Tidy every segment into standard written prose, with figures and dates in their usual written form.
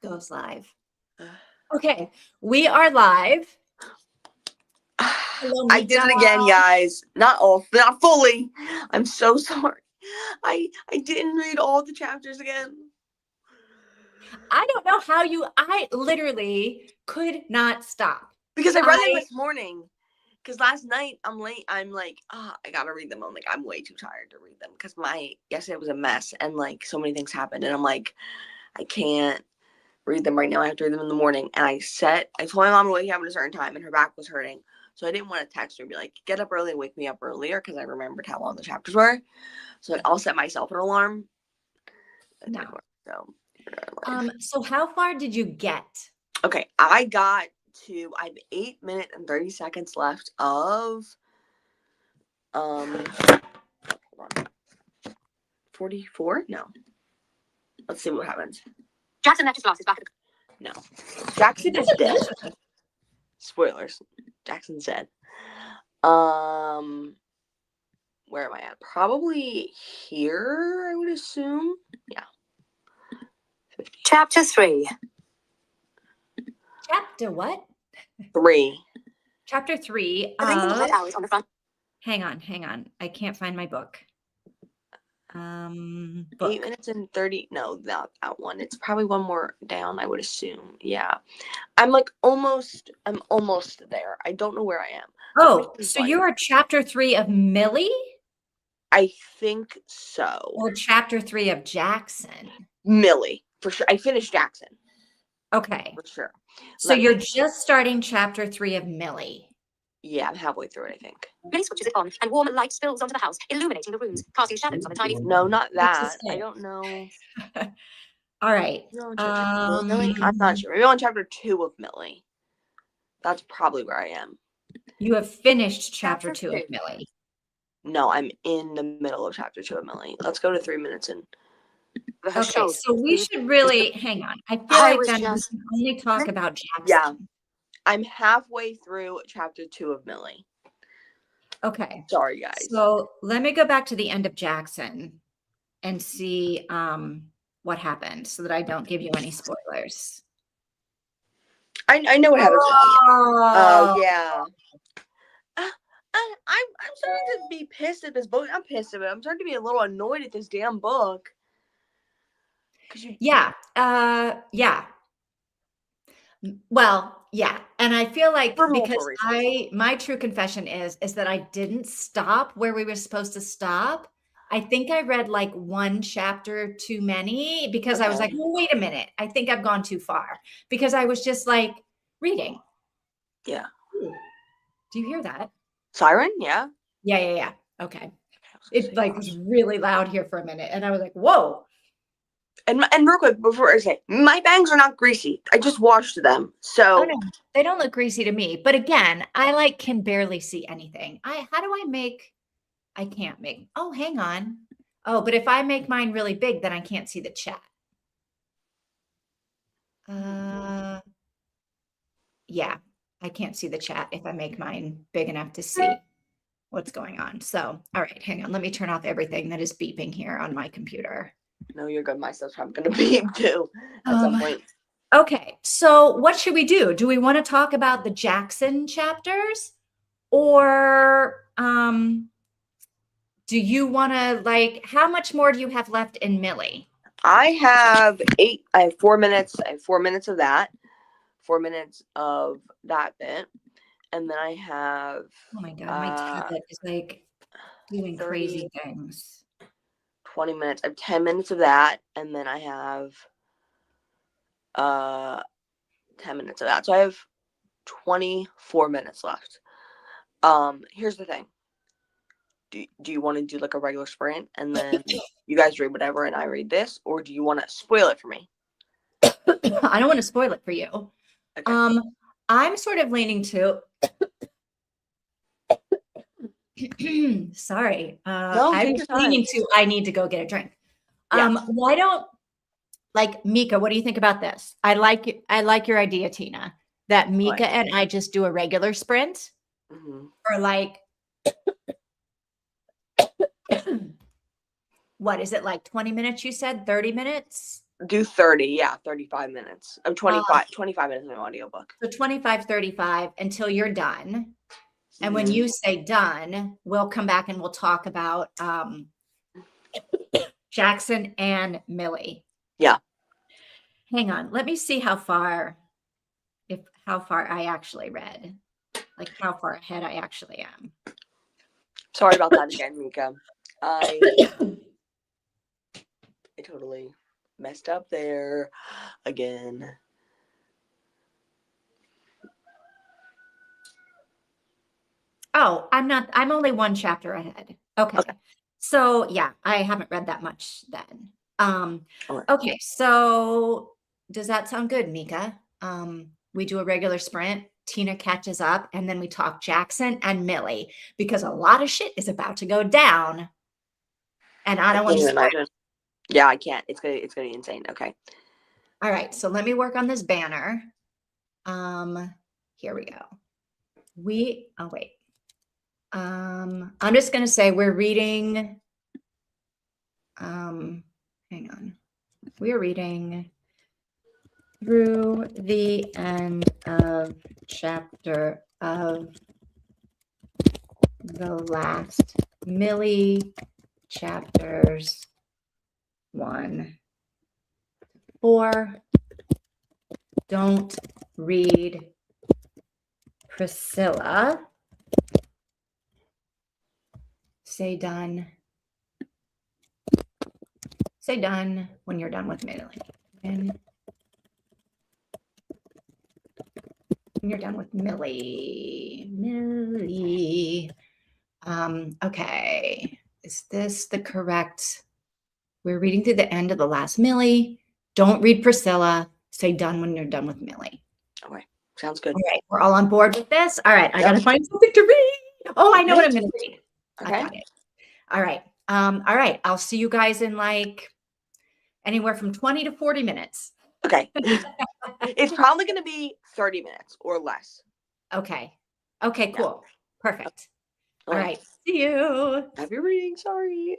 goes live. Okay, we are live. Hello, I did it again, guys. Not fully. I'm so sorry. I didn't read all the chapters again. I don't know how I literally could not stop. Because I read them this morning. Because last night I'm late. I'm like, I gotta read them. I'm like, I'm way too tired to read them. Because yesterday was a mess and like so many things happened. And I'm like, I can't read them right now. I have to read them in the morning. And I told my mom to wake up at a certain time and her back was hurting. So I didn't want to text her and be like, get up early and wake me up earlier. Because I remembered how long the chapters were. So I'll set myself an alarm. No. So how far did you get? Okay, I have 8 minutes and 30 seconds left of hold on. 44? No. Let's see what happens. Jackson left his glasses back. No. Jackson is dead. Spoilers. Jackson's dead. Where am I at? Probably here, I would assume. Yeah. 50. Chapter 3. Chapter what? 3. Chapter 3. Hours on the front. Hang on. I can't find my book. Book. 8 minutes and 30. No, not that one. It's probably one more down, I would assume. Yeah. I'm almost there. I don't know where I am. Oh, so you are chapter 3 of Millie? I think so. Or chapter 3 of Jackson? Millie, for sure. I finished Jackson. Okay. For sure. So you're just starting chapter 3 of Millie. Yeah, I'm halfway through it, I think. Millie switches it on, and warm light spills onto the house, illuminating the rooms, casting shadows on the tiny... No, not that. I don't know. All right. Millie? I'm not sure. Maybe on chapter 2 of Millie. That's probably where I am. You have finished chapter 2 of Millie. No, I'm in the middle of chapter 2 of Millie. Let's go to 3 minutes in. Okay, so we should really hang on. I feel like then we can only talk about Jackson. Yeah. I'm halfway through chapter 2 of Millie. Okay. Sorry, guys. So let me go back to the end of Jackson and see what happened so that I don't give you any spoilers. I know what happens. Oh, yeah. I'm starting to be pissed at this book. I'm pissed at it. I'm starting to be a little annoyed at this damn book. Yeah. Yeah. Well, yeah. And I feel like because my true confession is that I didn't stop where we were supposed to stop. I think I read like one chapter too many because I was like, well, wait a minute. I think I've gone too far because I was just like reading. Yeah. Do you hear that? Siren? Yeah. Yeah. Okay. It like was really loud here for a minute. And I was like, whoa. And real quick, before I say, my bangs are not greasy. I just washed them. So no, they don't look greasy to me. But again, I can barely see anything. I can't make, oh, hang on. Oh, but if I make mine really big, then I can't see the chat. Yeah, I can't see the chat if I make mine big enough to see what's going on. So, all right, hang on. Let me turn off everything that is beeping here on my computer. No, you're good. My stuff's probably going to beep too at some point. Okay, so what should we do? Do we want to talk about the Jackson chapters or do you want to how much more do you have left in Millie? I have 4 minutes. I have 4 minutes of that. 4 minutes of that bit. And then I have... Oh my God, my tablet is doing 30, crazy things. 20 minutes. I have 10 minutes of that. And then I have 10 minutes of that. So I have 24 minutes left. Here's the thing. Do you want to do like a regular sprint and then you guys read whatever and I read this, or do you want to spoil it for me? I don't want to spoil it for you. Okay. I'm sort of leaning to sorry. I'm leaning to I need to go get a drink. Yes. Why don't Mika, what do you think about this? I like your idea, Tina, that Mika and I just do a regular sprint or what is it 20 minutes you said? 30 minutes? do 30. Yeah, 35 minutes. 25 minutes of an audiobook. So 25, 35 until you're done. And when you say done, we'll come back and we'll talk about Jackson and Millie. Yeah. Hang on. Let me see how far I actually read. Like how far ahead I actually am. Sorry about that again, Mika. I totally messed up there again. Oh, I'm only one chapter ahead. Okay. So yeah, I haven't read that much then. Okay, so does that sound good, Mika? We do a regular sprint, Tina catches up, and then we talk Jackson and Millie because a lot of shit is about to go down. And I don't want to imagine. Yeah, I can't. It's gonna be insane. Okay. All right, so let me work on this banner. Here we go. I'm just gonna say we're reading. Hang on. We're reading through the end of chapter of the last Millie, chapters 1 to 4. Don't read Priscilla. Say done. Say done when you're done with Millie. And when you're done with Millie. Okay. Is this the correct? We're reading through the end of the last Millie. Don't read Priscilla. Say done when you're done with Millie. Okay. Sounds good. All right. We're all on board with this. All right. I got to find something to read. Oh, I know what I'm going to read. Okay. I got it. All right. All right. I'll see you guys in like anywhere from 20 to 40 minutes. Okay. It's probably going to be 30 minutes or less. Okay. Okay, cool. Perfect. Okay. All right. See you. Happy reading. Sorry.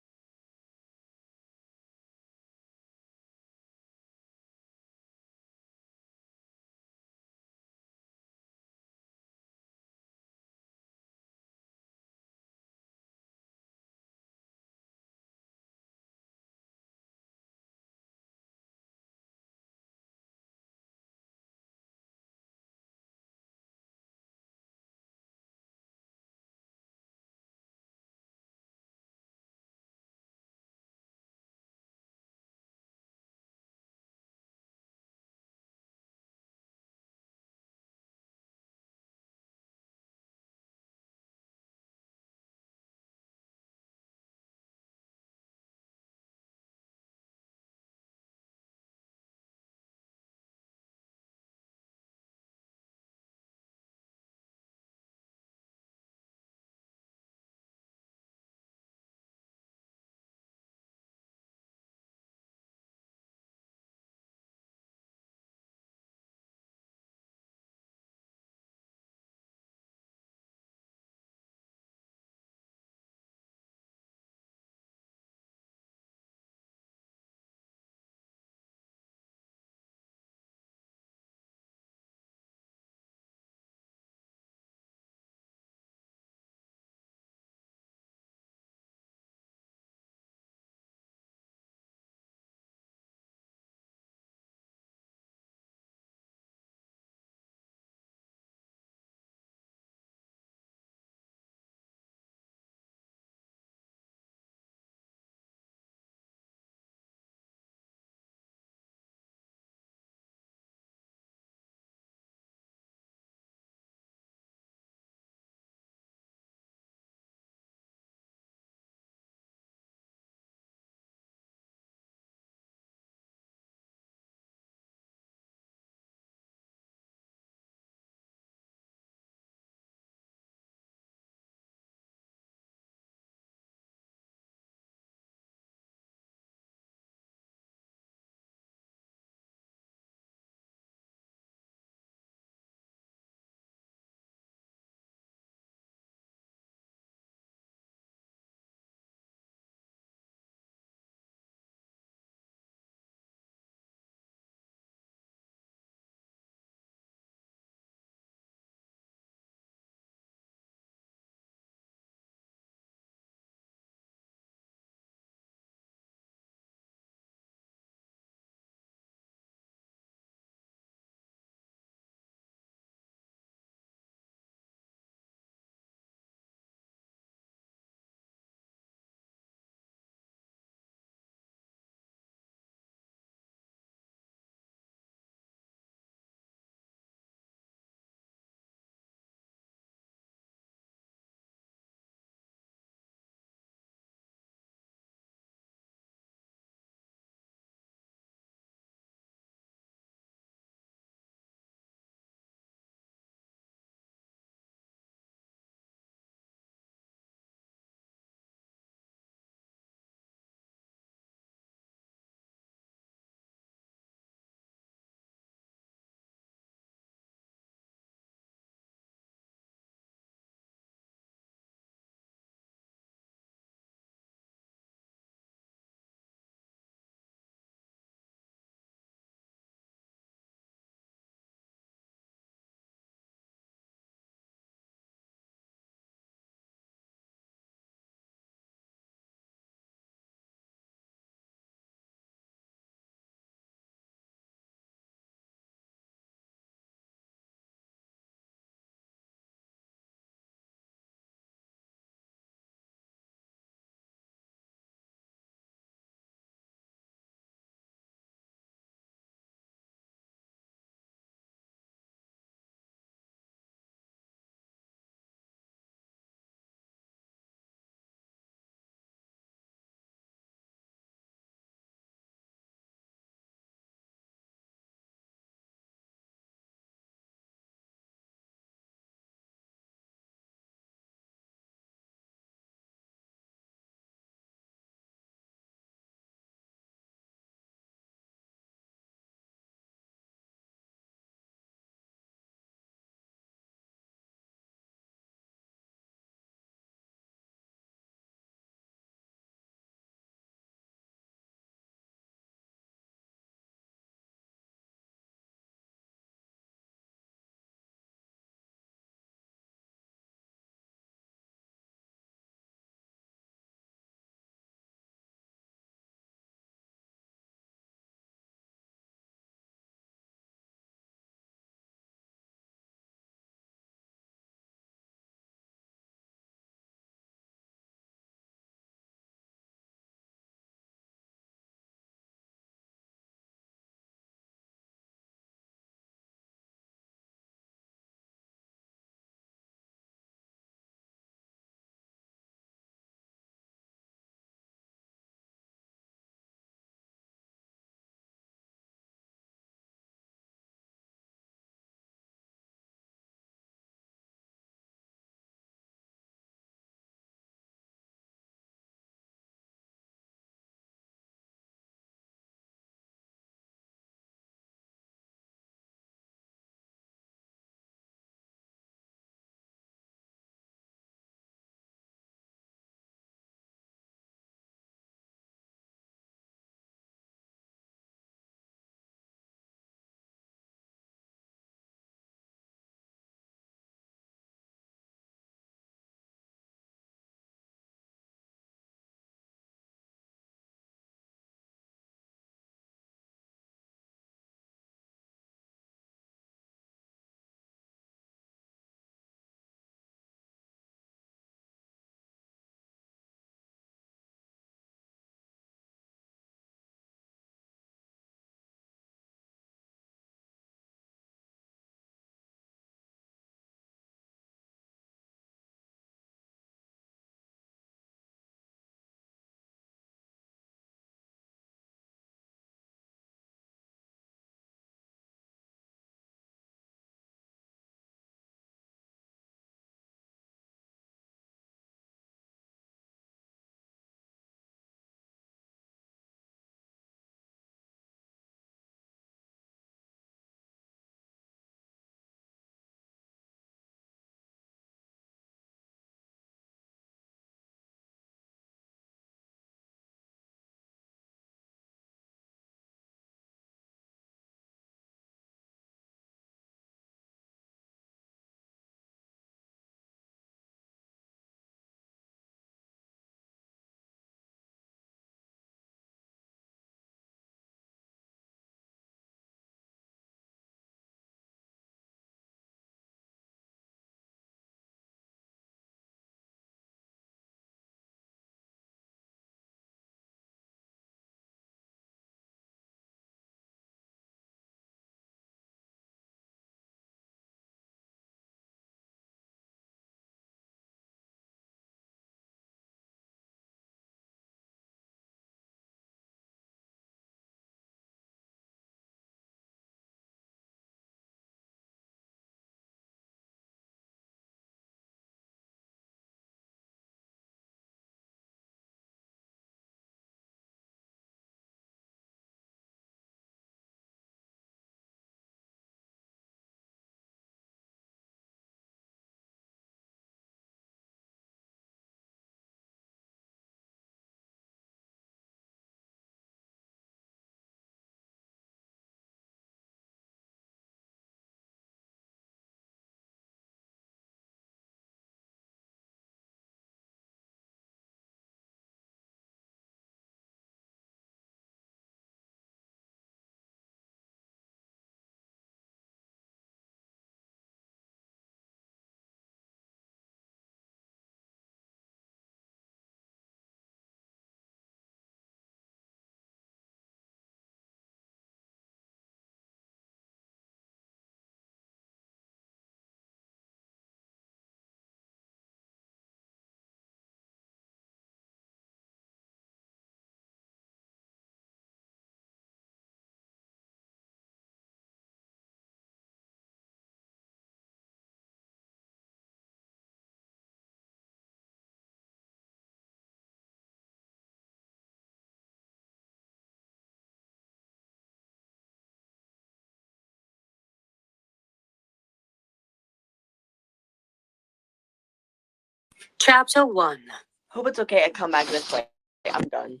Chapter 1. Hope it's okay I come back this way. I'm done.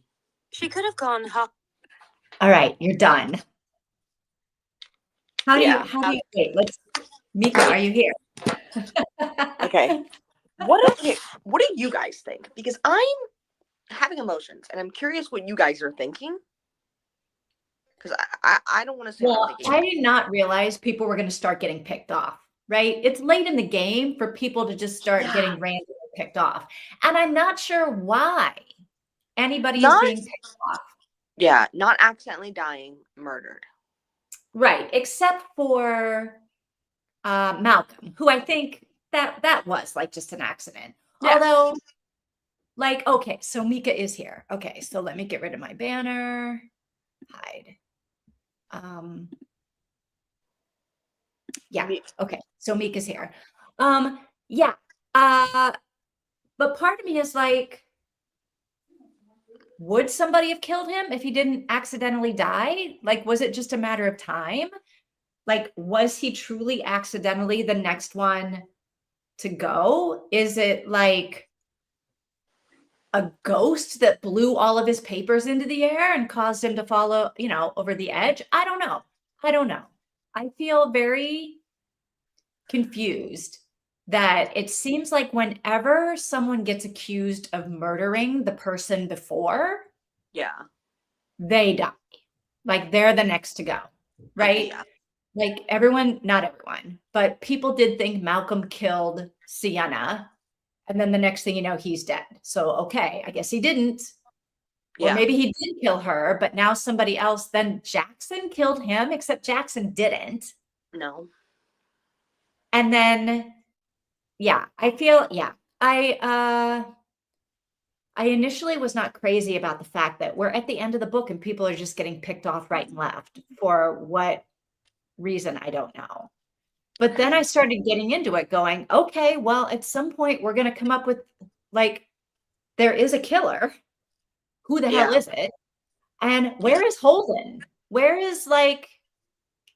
She could have gone All right, you're done. How do Yeah. you wait, Mika, are you here? Okay. What do you guys think? Because I'm having emotions and I'm curious what you guys are thinking. Because I don't want to say what I'm Well, thinking. I did not realize people were going to start getting picked off, right? It's late in the game for people to just start getting randomly picked off. And I'm not sure why anybody is being picked off. Yeah, not accidentally dying, murdered. Right, except for Malcolm, who I think that was like just an accident. Yes. Although, like, okay, so Mika is here. Okay, so let me get rid of my banner. Hide. Yeah. Okay. So Mika's here. Yeah. But part of me is like, would somebody have killed him if he didn't accidentally die? Like, was it just a matter of time? Like, was he truly accidentally the next one to go? Is it like a ghost that blew all of his papers into the air and caused him to follow, over the edge? I don't know. I feel very confused that it seems like whenever someone gets accused of murdering the person before, they die. Like they're the next to go, right? Yeah. Like everyone, not everyone, but people did think Malcolm killed Sienna. And then the next thing you know, he's dead. So, okay, I guess he didn't. Or maybe he did kill her, but now somebody else, then Jackson killed him, except Jackson didn't. No. And then, yeah, I feel, I initially was not crazy about the fact that we're at the end of the book and people are just getting picked off right and left for what reason, I don't know. But then I started getting into it going, okay, well, at some point we're going to come up with like, there is a killer. Who the hell is it? And where is Holden? Where is like,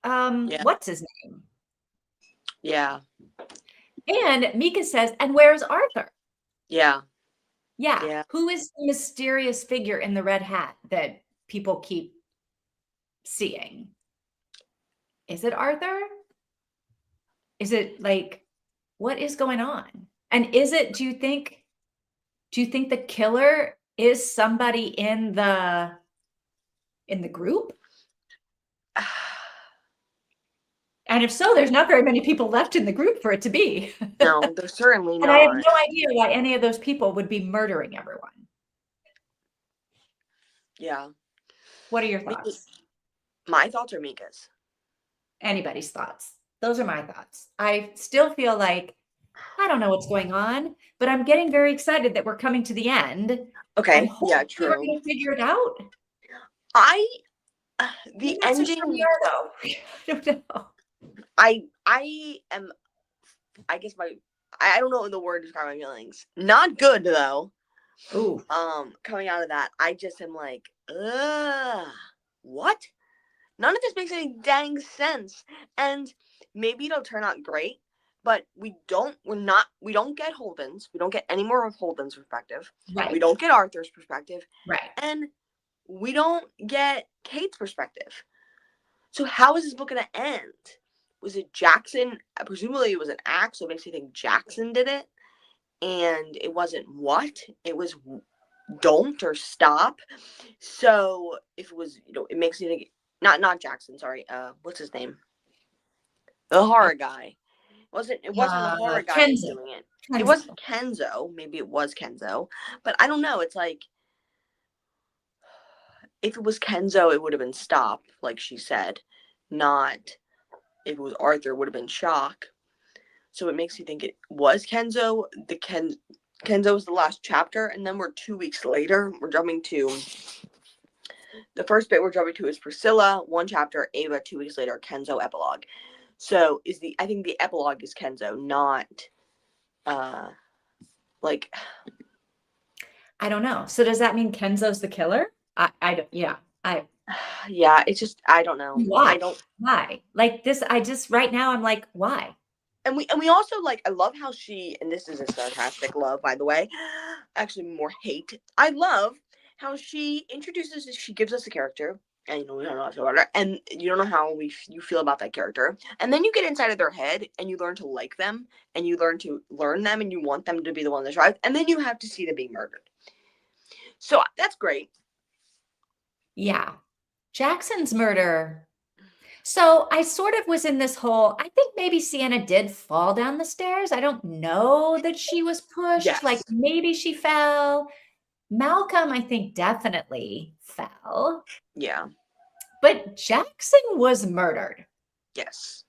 what's his name? Yeah. And Mika says, and where's Arthur? Yeah. Who is the mysterious figure in the red hat that people keep seeing? Is it Arthur? Is it like, what is going on? And is it, do you think the killer is somebody in the group? And if so, there's not very many people left in the group for it to be. No, there's certainly not. And I have no idea why any of those people would be murdering everyone. Yeah. What are your thoughts? My thoughts are Mika's. Anybody's thoughts. Those are my thoughts. I still feel like, I don't know what's going on, but I'm getting very excited that we're coming to the end. Okay. Yeah, true. We're going to figure it out. The ending. Though. I don't know. I am, I guess I don't know the word to describe my feelings. Not good though. Ooh. Coming out of that, I just am like, what? None of this makes any dang sense. And maybe it'll turn out great, but we don't get Holden's. We don't get any more of Holden's perspective. Right. We don't get Arthur's perspective. Right. And we don't get Kate's perspective. So how is this book going to end? Was it Jackson? Presumably it was an act, so it makes me think Jackson did it. And it wasn't what? It was don't or stop. So if it was, it makes me think, not Jackson, sorry. What's his name? The horror guy. It wasn't the horror guy doing it. Kenzo. It wasn't Kenzo. Maybe it was Kenzo. But I don't know. It's like, if it was Kenzo, it would have been stop, like she said. Not if it was Arthur, it would have been shock. So it makes me think it was Kenzo. Kenzo was the last chapter, and then we're 2 weeks later. We're jumping to the first bit. We're jumping to is Priscilla, 1 chapter, Ava, 2 weeks later, Kenzo epilogue. So I think the epilogue is Kenzo, not like. I don't know. So does that mean Kenzo's the killer? Yeah, it's just, I don't know. Why? Why? Like this, right now I'm like, why? And we also, like, I love how she, and this is a sarcastic love, by the way, actually more hate. I love how she gives us a character, and we don't know how to feel about her, and you don't know how you feel about that character, and then you get inside of their head, and you learn to like them, and you learn to learn them, and you want them to be the one that survives, and then you have to see them being murdered. So that's great. Yeah. Jackson's murder. So I sort of was in this whole, I think maybe Sienna did fall down the stairs. I don't know that she was pushed. Yes. Like maybe she fell. Malcolm, I think, definitely fell. Yeah. But Jackson was murdered. Yes.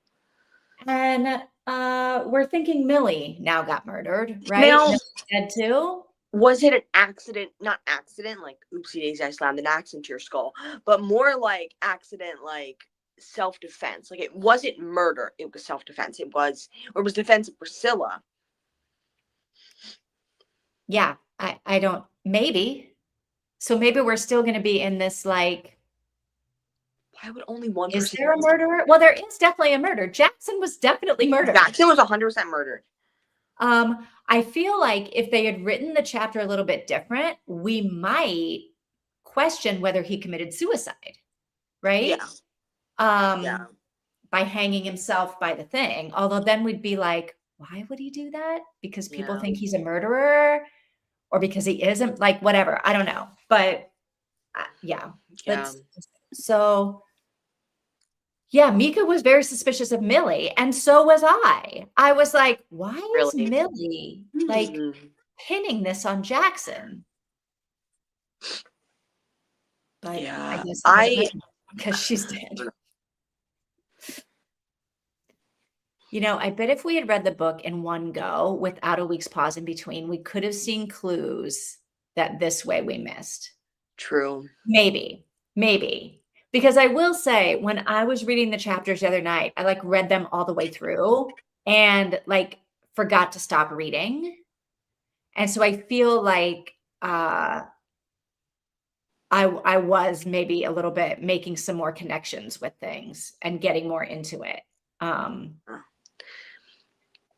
And we're thinking Millie now got murdered, right? Now, Millie's dead too. Was it an accident? Not accident, like oopsie daisy, I slammed an axe into your skull, but more like accident, like self-defense. Like, it wasn't murder, it was self-defense. It was defense of Priscilla. Yeah, I don't, maybe. So maybe we're still going to be in this, like, Why would only one is person? there a murderer? Well, there is definitely a murder. Jackson was definitely murdered. Jackson was 100% murdered. I feel like if they had written the chapter a little bit different, we might question whether he committed suicide, right? Yeah. By hanging himself by the thing. Although then we'd be like, why would he do that? Because people think he's a murderer, or because he isn't, like, whatever. I don't know. But yeah. So yeah, Mika was very suspicious of Millie, and so was I. I was like, why is Millie like pinning this on Jackson? But yeah, I guess because she's dead. You know, I bet if we had read the book in one go without a week's pause in between, we could have seen clues that this way we missed. True. Maybe. Because I will say, when I was reading the chapters the other night, I like read them all the way through and like forgot to stop reading. And so I feel like I was maybe a little bit making some more connections with things and getting more into it.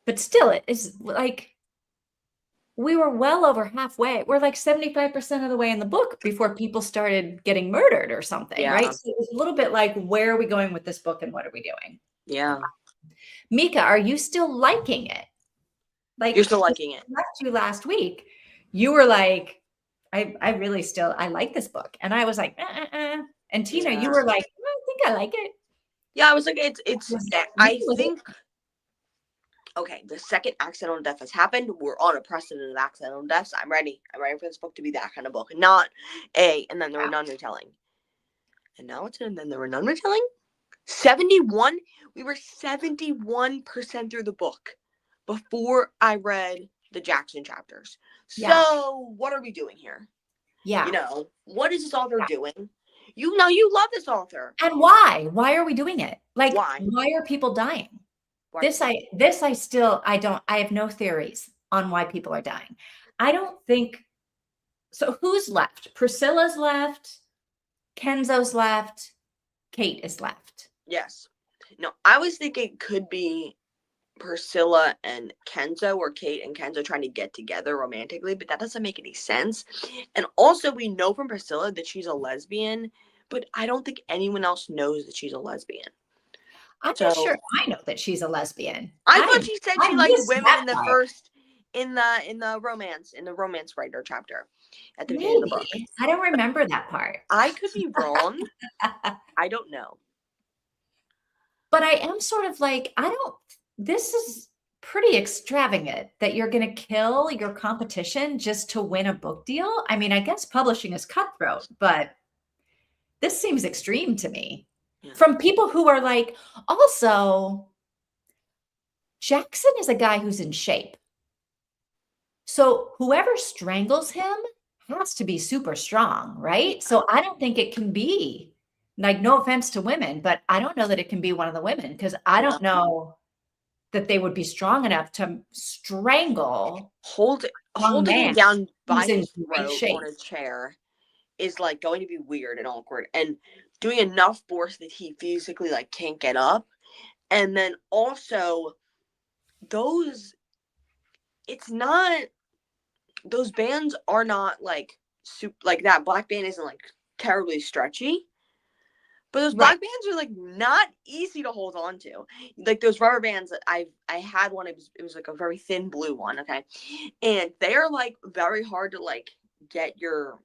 But still, it is like we were well over halfway. We're like 75% of the way in the book before people started getting murdered or something, right? So it was a little bit like, where are we going with this book and what are we doing? Yeah. Mika, are you still liking it? Like, you're still liking it? Left you last week. You were like, I really still, I like this book. And I was like, And Tina, you were like, I think I like it. Yeah, I was like, I think, okay, the second accidental death has happened. We're on a precedent of accidental deaths. I'm ready. I'm ready for this book to be that kind of book. Not and then there were none retelling. And now it's and then there were none retelling. 71? We were 71% through the book before I read the Jackson chapters. So what are we doing here? Yeah. You know, what is this author doing? You know, you love this author. And why? Why are we doing it? Like, why are people dying? I have no theories on why people are dying. I don't think so. Who's left? Priscilla's left. Kenzo's left. Kate is left. Yes. No, I was thinking it could be Priscilla and Kenzo, or Kate and Kenzo trying to get together romantically, but that doesn't make any sense. And also, we know from Priscilla that she's a lesbian, but I don't think anyone else knows that she's a lesbian. I'm not sure I know that she's a lesbian. I thought she said she liked women in the first in the romance writer chapter at the beginning of the book. I don't remember that part. I could be wrong. I don't know. But I am sort of like, this is pretty extravagant that you're going to kill your competition just to win a book deal. I mean, I guess publishing is cutthroat, but this seems extreme to me. Yeah. From people who are like, also, Jackson is a guy who's in shape. So whoever strangles him has to be super strong, right? So I don't think it can be, like, no offense to women, but I don't know that it can be one of the women, because I don't know that they would be strong enough to strangle. Holding him down by his throat on a chair is like going to be weird and awkward, and doing enough force that he physically like can't get up. And then also those, it's not, those bands are not like like that black band isn't like terribly stretchy. But those black bands are like not easy to hold on to. Like those rubber bands that I had one, it was like a very thin blue one, okay? And they are like very hard to like get your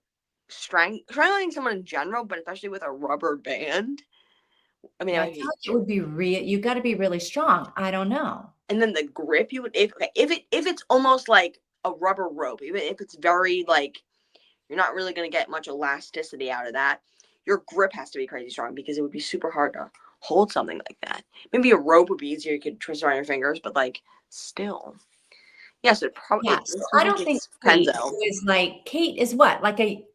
strangling someone in general, but especially with a rubber band. I mean, I feel like it would be you got to be really strong. I don't know. And then the grip you would if it's almost like a rubber rope, even if it's very like you're not really going to get much elasticity out of that. Your grip has to be crazy strong because it would be super hard to hold something like that. Maybe a rope would be easier. You could twist around your fingers, but like still. Yes, it probably. Yeah, so I don't think Kate is like, Kate is what? Like a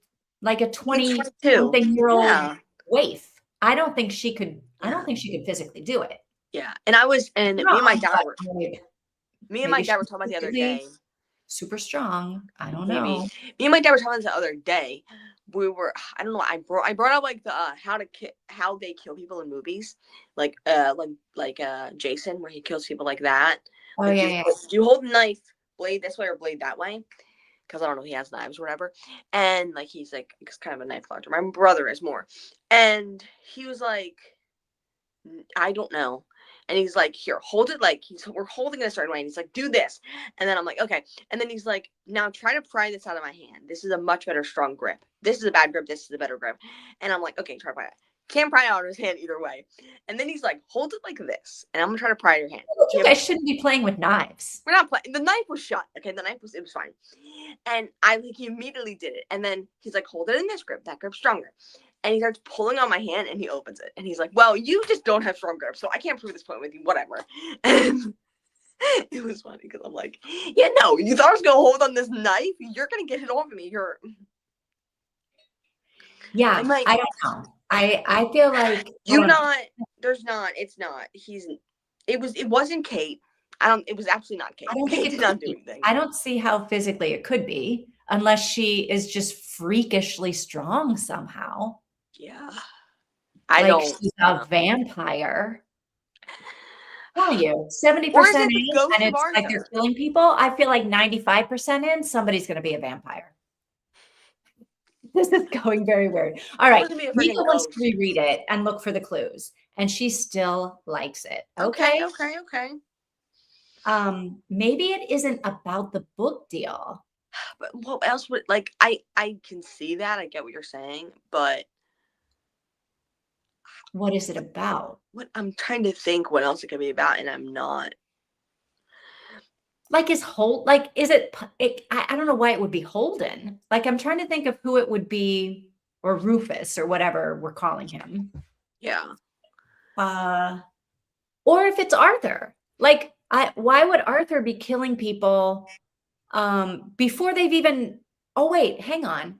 20-something-year-old waif. I don't think she could, I don't think she could physically do it. Yeah. And me and my dad were talking about the other day. Super strong. I don't know. Me and my dad were talking the other day. We were, I don't know. I brought up like the how they kill people in movies, like Jason, where he kills people like that. Oh like, yeah. Do you hold a knife blade this way or blade that way? Because I don't know, he has knives or whatever. And like he's like it's kind of a knife collector. My brother is more, and he was like, I don't know. And he's like, here, hold it like we're holding it a certain way. And he's like, do this. And then I'm like, okay. And then he's like, now try to pry this out of my hand. This is a much better strong grip. This is a bad grip. This is a better grip. And I'm like, okay, try to pry it. Can't pry it out of his hand either way. And then he's like, hold it like this. And I'm going to try to pry your hand. You guys shouldn't be playing with knives. We're not playing. The knife was shut. Okay, it was fine. And he immediately did it. And then he's like, hold it in this grip. That grip's stronger. And he starts pulling on my hand and he opens it. And he's like, well, you just don't have strong grip, so I can't prove this point with you, whatever. And it was funny because I'm like, yeah, no, you thought I was going to hold on this knife? You're going to get it off of me. Yeah, like, I don't know. I feel like it wasn't Kate. It was absolutely not Kate. I don't think Kate did not do anything. I don't see how physically it could be unless she is just freakishly strong somehow. Yeah. She's a vampire. Tell you, 70% in, and it's like they're killing people. I feel like 95% in, somebody's going to be a vampire. This is going very weird. All right, Mika wants to reread it and look for the clues, and she still likes it. Okay. Maybe it isn't about the book deal. But what else would I can see that. I get what you're saying, but what is it about? What I'm trying to think what else it could be about, and I'm not. Like is it I don't know why it would be Holden. Like I'm trying to think of who it would be, or Rufus or whatever we're calling him. Yeah. Or if it's Arthur. Like why would Arthur be killing people before they've even wait, hang on.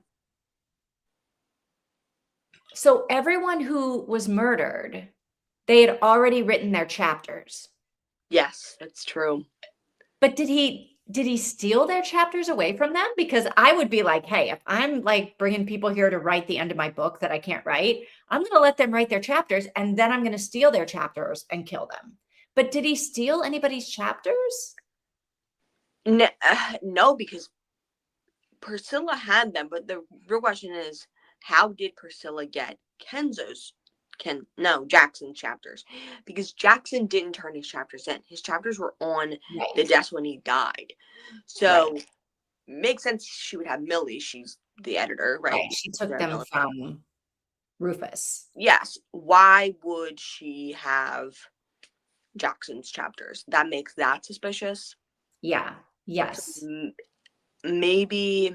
So everyone who was murdered, they had already written their chapters. Yes, that's true. But did he steal their chapters away from them? Because I would be like, hey, if I'm like bringing people here to write the end of my book that I can't write, I'm going to let them write their chapters and then I'm going to steal their chapters and kill them. But did he steal anybody's chapters? No, because Priscilla had them. But the real question is, how did Priscilla get Jackson's chapters? Because Jackson didn't turn his chapters in. His chapters were on the desk when he died. So makes sense she would have Millie. She's the editor, right? She took them from Rufus. Yes. Why would she have Jackson's chapters? That makes that suspicious. Yeah. Yes. Maybe,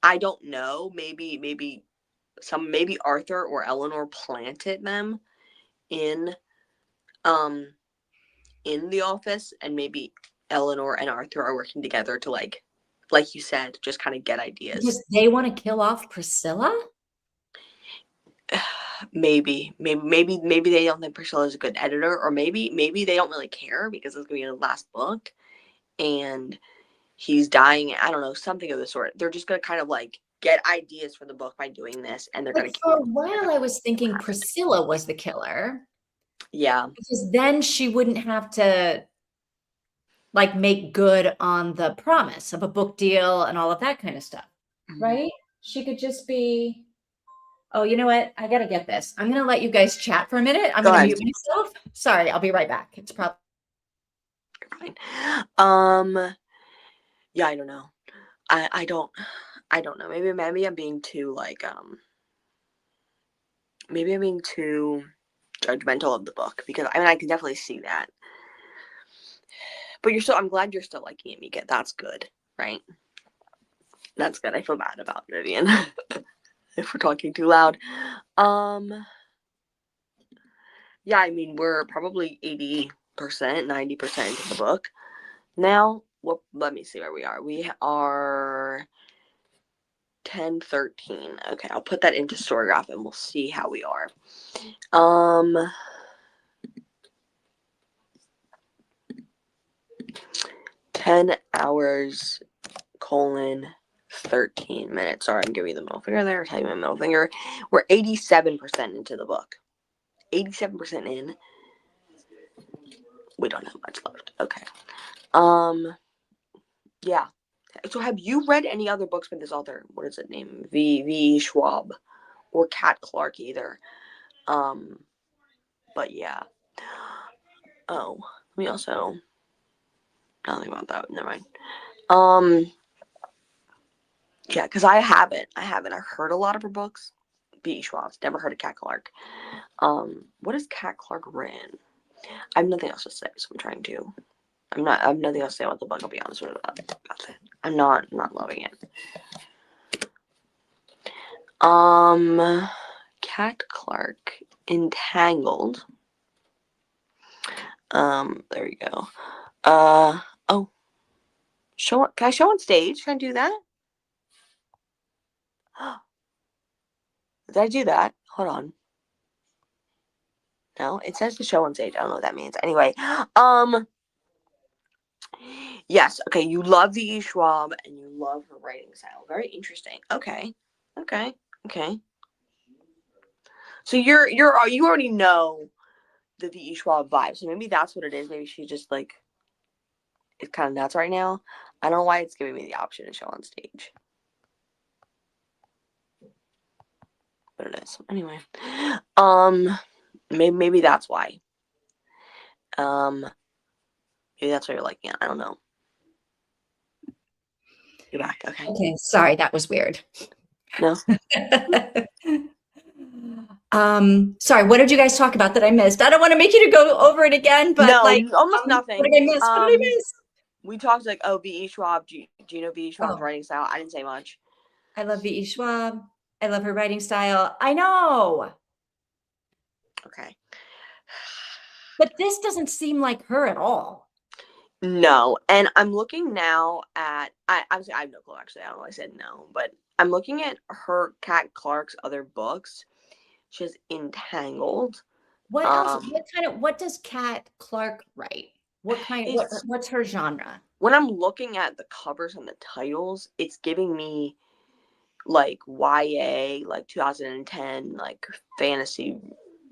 I don't know. Maybe Arthur or Eleanor planted them in the office, and maybe Eleanor and Arthur are working together to like you said, just kind of get ideas. Because they want to kill off Priscilla? Maybe they don't think Priscilla is a good editor, or maybe they don't really care because it's gonna be the last book and he's dying. I don't know, something of the sort. They're just gonna kind of like get ideas for the book by doing this, and they're going to. For a while, I was thinking Priscilla was the killer. Yeah, because then she wouldn't have to like make good on the promise of a book deal and all of that kind of stuff, right? She could just be, oh, you know what? I got to get this. I'm going to let you guys chat for a minute. I'm Go going to ahead. mute myself. Sorry, I'll be right back. It's probably Fine. Yeah, I don't know. I don't know. Maybe I'm being too like maybe I'm being too judgmental of the book, because I mean I can definitely see that. But I'm glad you're still liking it, Mika. That's good, right? That's good. I feel bad about Vivian if we're talking too loud. Yeah, I mean we're probably 80%, 90% of the book now. Well, let me see where we are. We are 10:13. Okay, I'll put that into Storygraph and we'll see how we are. 10 hours, 13 minutes. Sorry, I'm giving you the middle finger there. Telling you my middle finger. We're 87% into the book. 87% in. We don't have much left. Okay. Yeah. So have you read any other books by this author? What is it named? V. Schwab or Kat Clarke either. But yeah. Oh, we also nothing about that. Never mind. Yeah, because I haven't. I heard a lot of her books. V. Schwab's. Never heard of Kat Clarke. What has Kat Clarke written? I have nothing else to say, so I'm trying to. I have nothing else to say about the book. I'll be honest with you about it. I'm not loving it. Kat Clarke, Entangled. There you go. Oh. Can I show on stage? Can I do that? Did I do that? Hold on. No, it says to show on stage. I don't know what that means. Anyway, yes. Okay, you love V.E. Schwab and you love her writing style. Very interesting. Okay. So you already know the V.E. Schwab vibe. So maybe that's what it is. Maybe she just like is kind of nuts right now. I don't know why it's giving me the option to show on stage, but it is anyway. Maybe that's why. Maybe that's why you're liking it. I don't know. You're back. Okay. okay. Sorry, that was weird. No. Sorry, what did you guys talk about that I missed? I don't want to make you to go over it again, but No, like almost nothing. What did I miss? What did I miss? We talked like, oh, V.E. Schwab. Do you know V.E. Schwab's Oh. writing style? I didn't say much. I love V.E. Schwab. I love her writing style. I know. Okay. But this doesn't seem like her at all. No, and I'm looking now at I have no clue actually. I don't know why I said no, but I'm looking at her Kat Clarke's other books. She has Entangled. What else? What does Kat Clarke write? What's her genre? When I'm looking at the covers and the titles, it's giving me like YA, like 2010, like fantasy,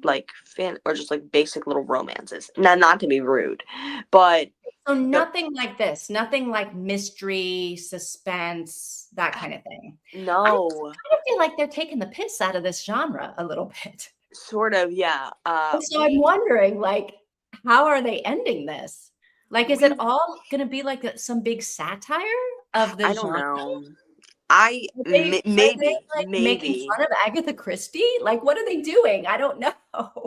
like or just like basic little romances. Not to be rude, but so nothing like this, nothing like mystery, suspense, that kind of thing. No, I kind of feel like they're taking the piss out of this genre a little bit. Sort of, yeah. So I'm wondering, like, how are they ending this? Like, is it all going to be like some big satire of the I don't genre? know. Maybe Maybe making fun of Agatha Christie. Like, what are they doing? I don't know.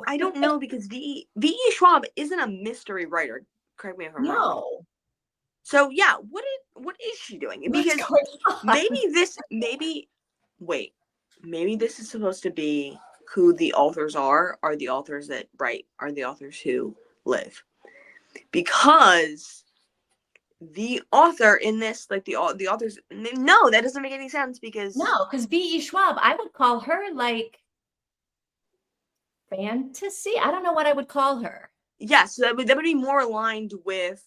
I don't know because V.E. Schwab isn't a mystery writer. Correct me if I'm wrong. No. So yeah, what is she doing? Because maybe this is supposed to be who the authors are the authors that write, are the authors who live. Because the author in this, like the authors, no, that doesn't make any sense because V.E. Schwab, I would call her like fantasy. I don't know what I would call her. Yes, that would be more aligned with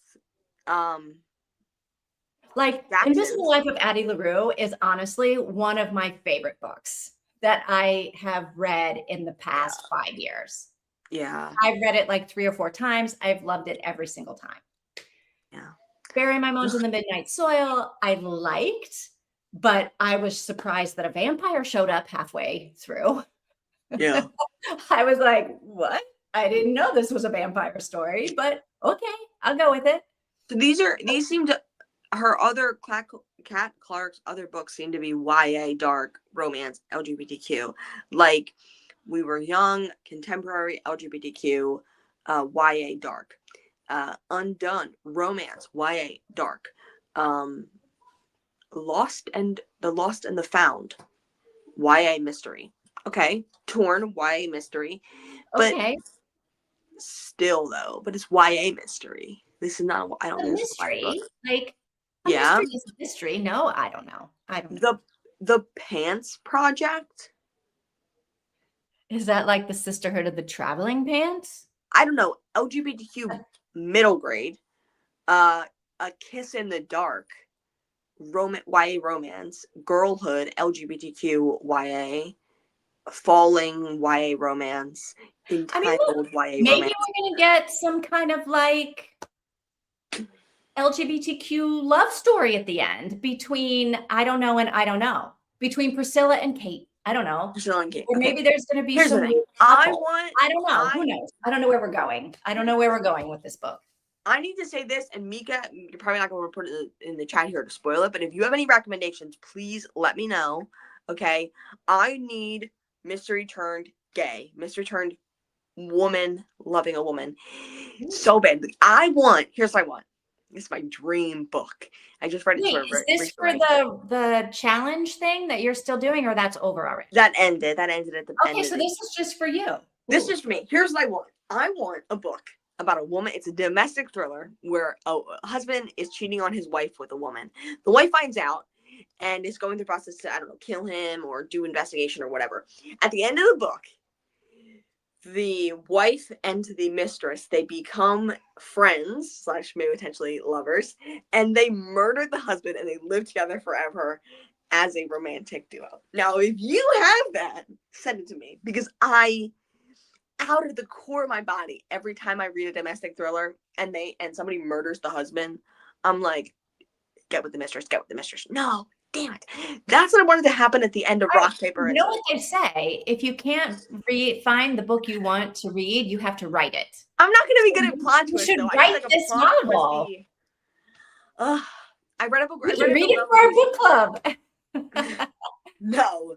like Jackson's. Invisible Life of Addie LaRue is honestly one of my favorite books that I have read in the past 5 years. Yeah. I've read it like 3 or 4 times. I've loved it every single time. Yeah. Bury My Bones in the Midnight Soil, I liked, but I was surprised that a vampire showed up halfway through. Yeah. I was like, what? I didn't know this was a vampire story, but okay, I'll go with it. So these seem to her other Kat Clark's other books seem to be YA, dark, romance, LGBTQ. Like We Were Young, contemporary, LGBTQ, YA, dark. Undone, romance, YA, dark. Lost and the Found, YA mystery. Okay, Torn, YA mystery. But Okay. still though, but it's YA mystery. This is not, I don't A think this is a YA mystery? book. Like, a Yeah. mystery is a mystery. No, I don't know. I don't know. The Pants Project. Is that like the Sisterhood of the Traveling Pants? I don't know. LGBTQ middle grade. A Kiss in the Dark. YA romance. Girlhood, LGBTQ YA. Falling, YA romance. Entitled, YA maybe romance. we're gonna get some kind of like LGBTQ love story at the end between I don't know and I don't know. Between Priscilla and Kate. I don't know. Priscilla and Kate. Or maybe there's gonna be Here's the some thing. I don't know. Who knows? I don't know where we're going. I don't know where we're going with this book. I need to say this, and Mika, you're probably not going to put it in the chat here to spoil it, but if you have any recommendations, please let me know. Okay? I need mystery turned gay, mystery turned woman loving a woman so badly. Here's what I want. This is my dream book. I just read it. Wait, is this for the challenge thing that you're still doing, or that's over already? That ended at the end. Okay, so this is just for you. This is for me. Here's what I want. I want a book about a woman. It's a domestic thriller where a husband is cheating on his wife with a woman. The wife finds out and is going through the process to, I don't know, kill him or do investigation or whatever. At the end of the book, the wife and the mistress, they become friends / maybe potentially lovers, and they murder the husband and they live together forever as a romantic duo. Now, if you have that, send it to me, because out of the core of my body, every time I read a domestic thriller and somebody murders the husband, I'm like, get with the mistress. No, damn it. That's what I wanted to happen at the end of Rock, Paper, You know what they say? If you can't find the book you want to read, you have to write it. I'm not going to be good at plot twists. You should write this novel. I read a book. You should read it for our book club. No,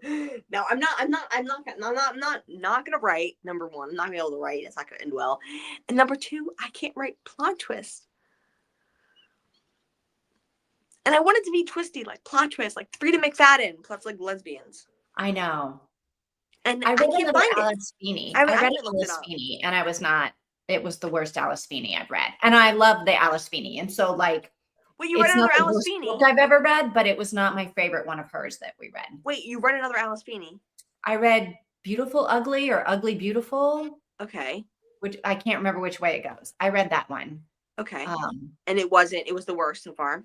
I'm not gonna write. Number one, I'm not gonna be able to write. It's not gonna end well. And number two, I can't write plot twists. And I want it to be twisty, like plot twists, like Frida McFadden plus like lesbians. I know. And I read another find Alice Feeney. I read Alice Feeney, and I was not. It was the worst Alice Feeney I've read, and I love the Alice Feeney, and so like. Wait, you read another Alice Feeney? Book I've ever read, but it was not my favorite one of hers that we read. Wait, you read another Alice Feeney? I read Beautiful Ugly or Ugly Beautiful. Okay. Which I can't remember which way it goes. I read that one. Okay. And it was the worst so far.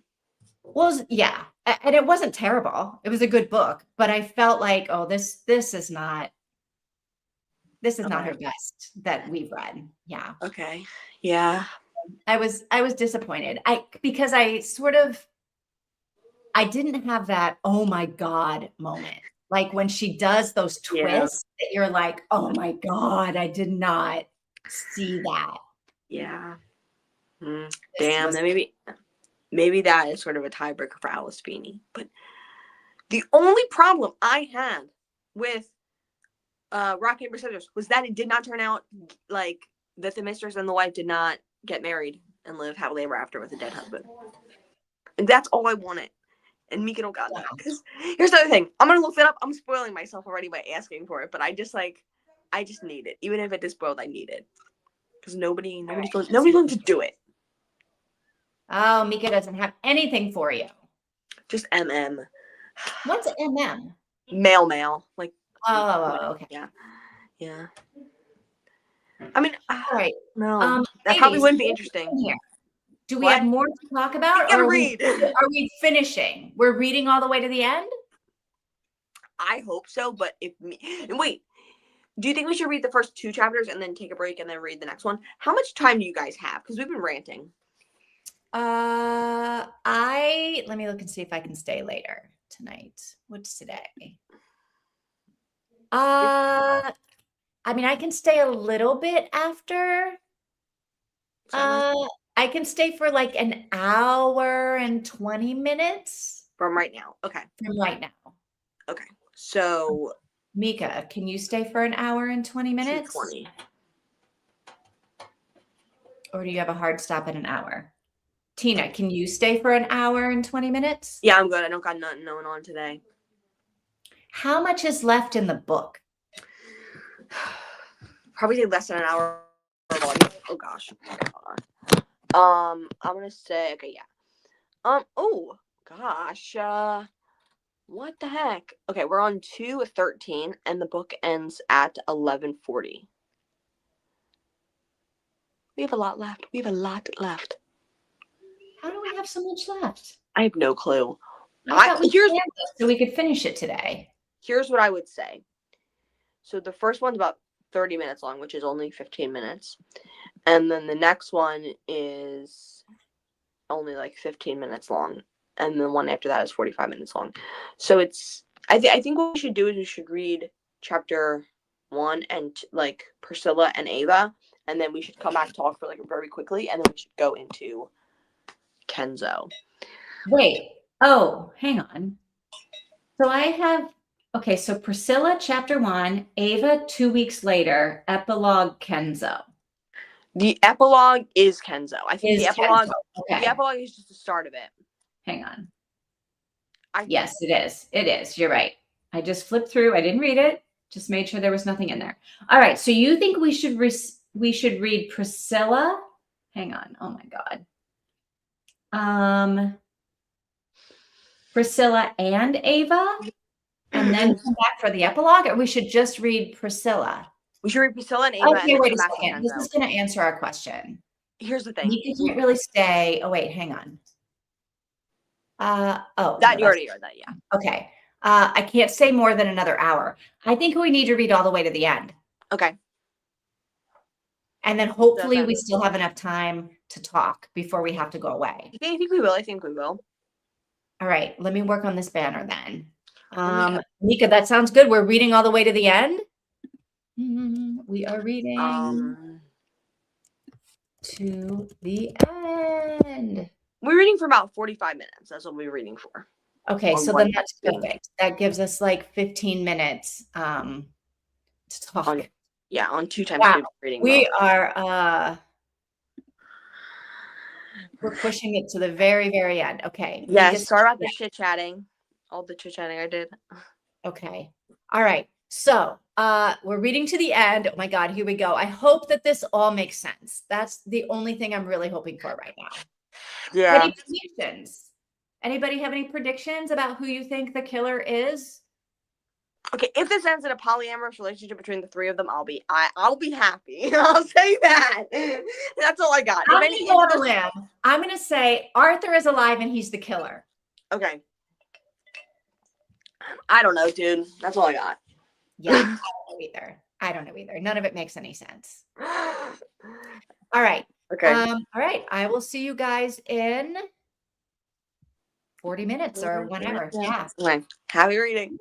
Well, yeah, and it wasn't terrible. It was a good book, but I felt like, oh, this is not her best that we've read. Yeah. Okay. Yeah. I was disappointed. Because I didn't have that oh my God moment. Like when she does those twists that you're like, oh my God, I did not see that. Yeah. Damn, then maybe that is sort of a tiebreaker for Alice Feeney. But the only problem I had with Rock, Paper, Scissors was that it did not turn out like that the mistress and the wife did not get married and live happily ever after with a dead husband. And that's all I wanted. And Mika don't got that. Because here's the other thing. I'm going to look that up. I'm spoiling myself already by asking for it. But I just need it. Even if it is spoiled, I need it. Because nobody's going to do it. Oh, Mika doesn't have anything for you. Just MM. What's MM? Mail. Like. Oh, okay. Yeah. I mean, all right. No, that probably wouldn't be interesting. Here. Do we have more to talk about? Or are we finishing? We're reading all the way to the end? I hope so, but wait, do you think we should read the first 2 chapters and then take a break and then read the next one? How much time do you guys have? Because we've been ranting. Let me look and see if I can stay later tonight. What's today? I mean, I can stay a little bit after. I can stay for like an hour and 20 minutes From right now. Okay. from right now. Okay. So Mika, can you stay for an hour and 20 minutes? 2:20. Or do you have a hard stop at an hour? Tina, can you stay for an hour and 20 minutes? Yeah, I'm good. I don't got nothing going on today. How much is left in the book? Probably take less than an hour. Oh gosh. I'm gonna say okay, yeah. Oh gosh. What the heck? Okay, we're on 2:13 and the book ends at 11:40. We have a lot left. How do we have so much left? I have no clue. I thought we planned this so we could finish it today. Here's what I would say. So the first one's about 30 minutes long, which is only 15 minutes. And then the next one is only like 15 minutes long. And the one after that is 45 minutes long. So it's, I think what we should do is we should read chapter 1 and like Priscilla and Ava. And then we should come back, talk for like very quickly. And then we should go into Kenzo. Wait. Oh, hang on. So I have, okay, so Priscilla, chapter 1, Ava, 2 weeks later, epilogue, Kenzo. The epilogue is Kenzo. I think the epilogue, okay. The epilogue is just the start of it. Hang on. Yes, it is. It is. You're right. I just flipped through. I didn't read it. Just made sure there was nothing in there. All right. So you think we should read Priscilla? Hang on. Oh my God. Priscilla and Ava, and then come back for the epilogue, or we should just read Priscilla? We should read Priscilla and Ava. Okay, wait a second. This is going to answer our question. Here's the thing. You can't really stay. Oh, wait, hang on. That you already read that, yeah. Okay. I can't stay more than another hour. I think we need to read all the way to the end. Okay. And then hopefully we still have enough time to talk before we have to go away. I think we will. I think we will. All right. Let me work on this banner then. Mika, that sounds good. We're reading all the way to the end. We are reading to the end. We're reading for about 45 minutes. That's what we're reading for. Okay, so then that's perfect. That gives us like 15 minutes to talk. On 2 times reading. We are we're pushing it to the very, very end. Okay. Yes, sorry about the chit-chatting. All the chit-chatting I did. Okay. All right. So we're reading to the end. Oh my God, here we go. I hope that this all makes sense. That's the only thing I'm really hoping for right now. Yeah. Any predictions? Anybody have any predictions about who you think the killer is? Okay, if this ends in a polyamorous relationship between the 3 of them, I'll be happy. I'll say that. That's all I got. I'm going to say Arthur is alive and he's the killer. Okay. I don't know, dude. That's all I got. Yeah, I don't know either. None of it makes any sense. All right. Okay. All right. I will see you guys in 40 minutes or whenever. Yeah. Okay. Happy reading.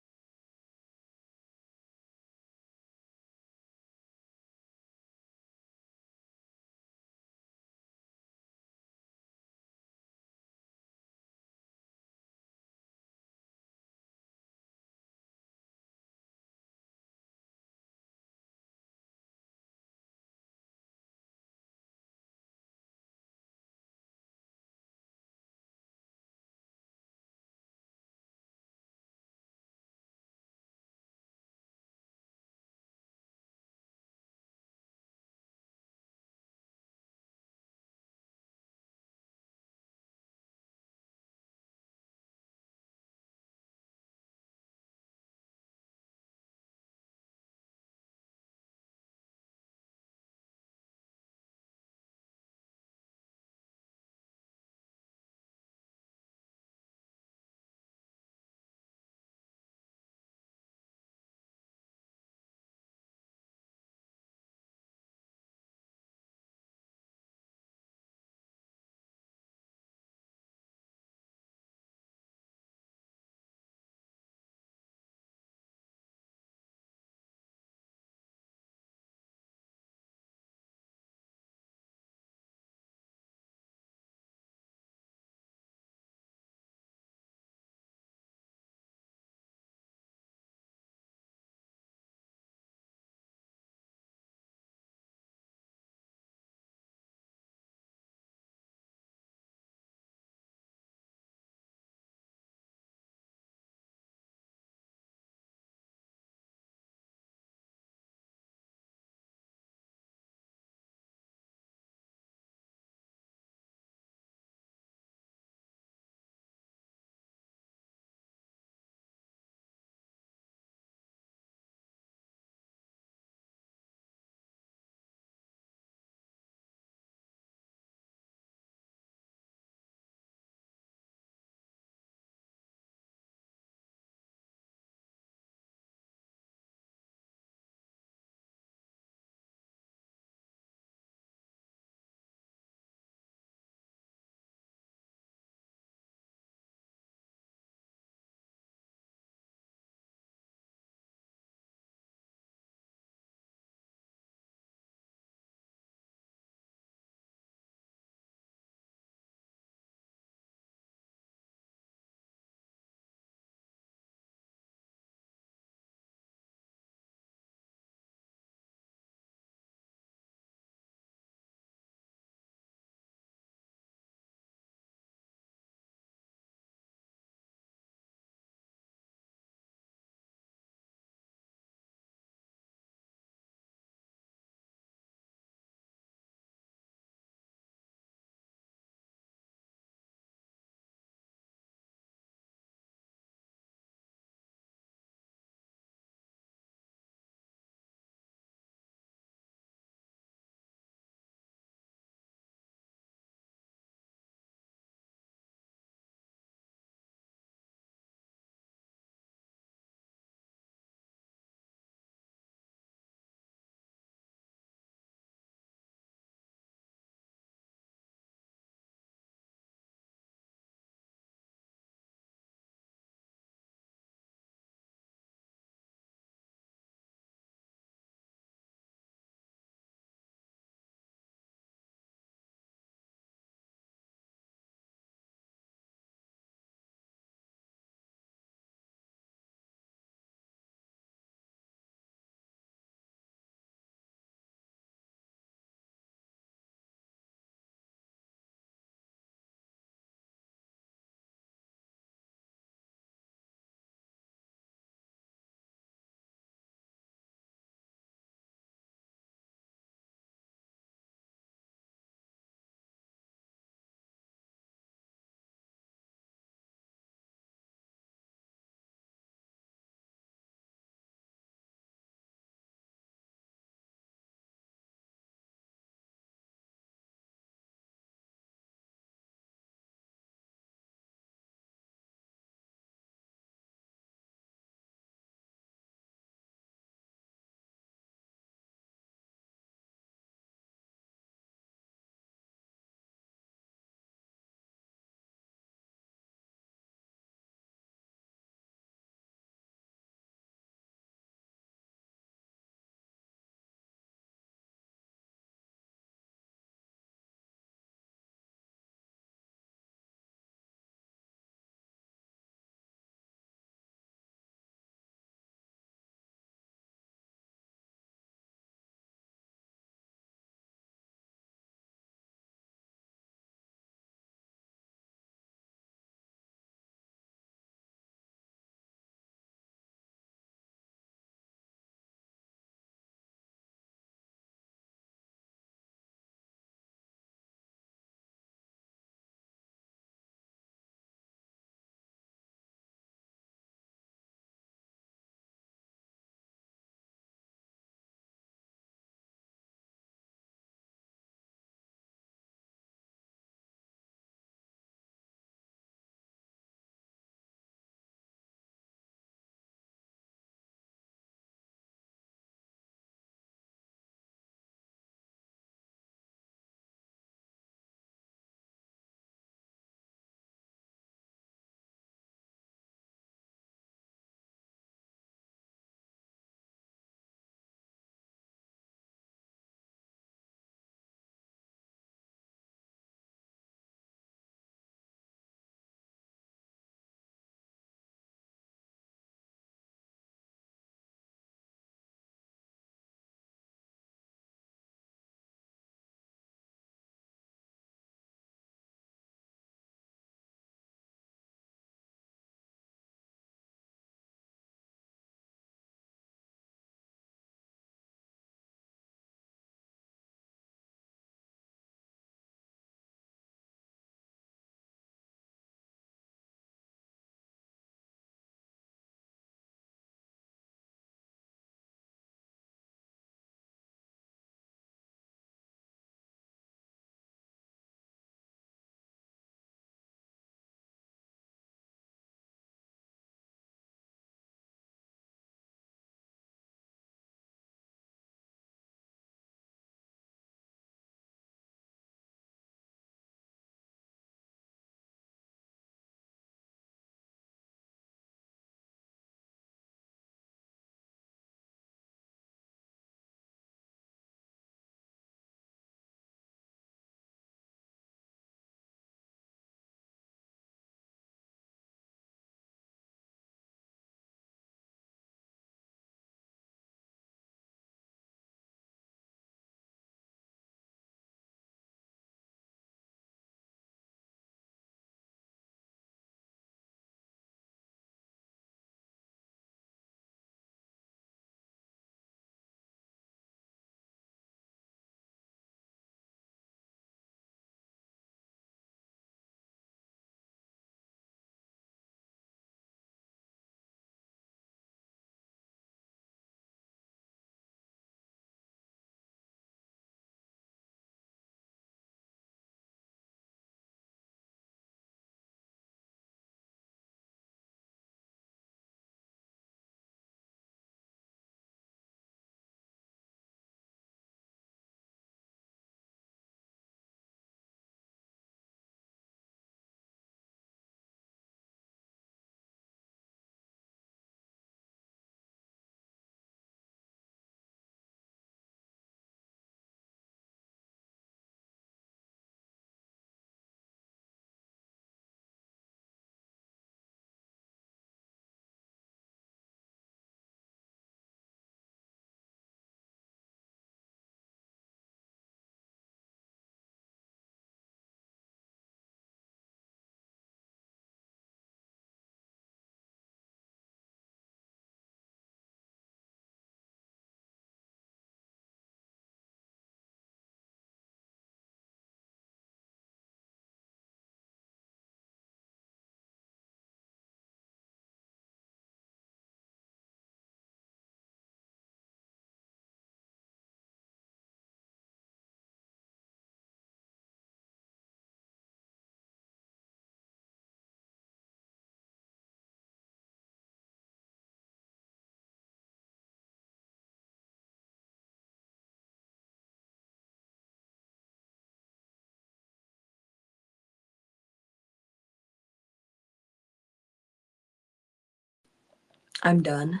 I'm done.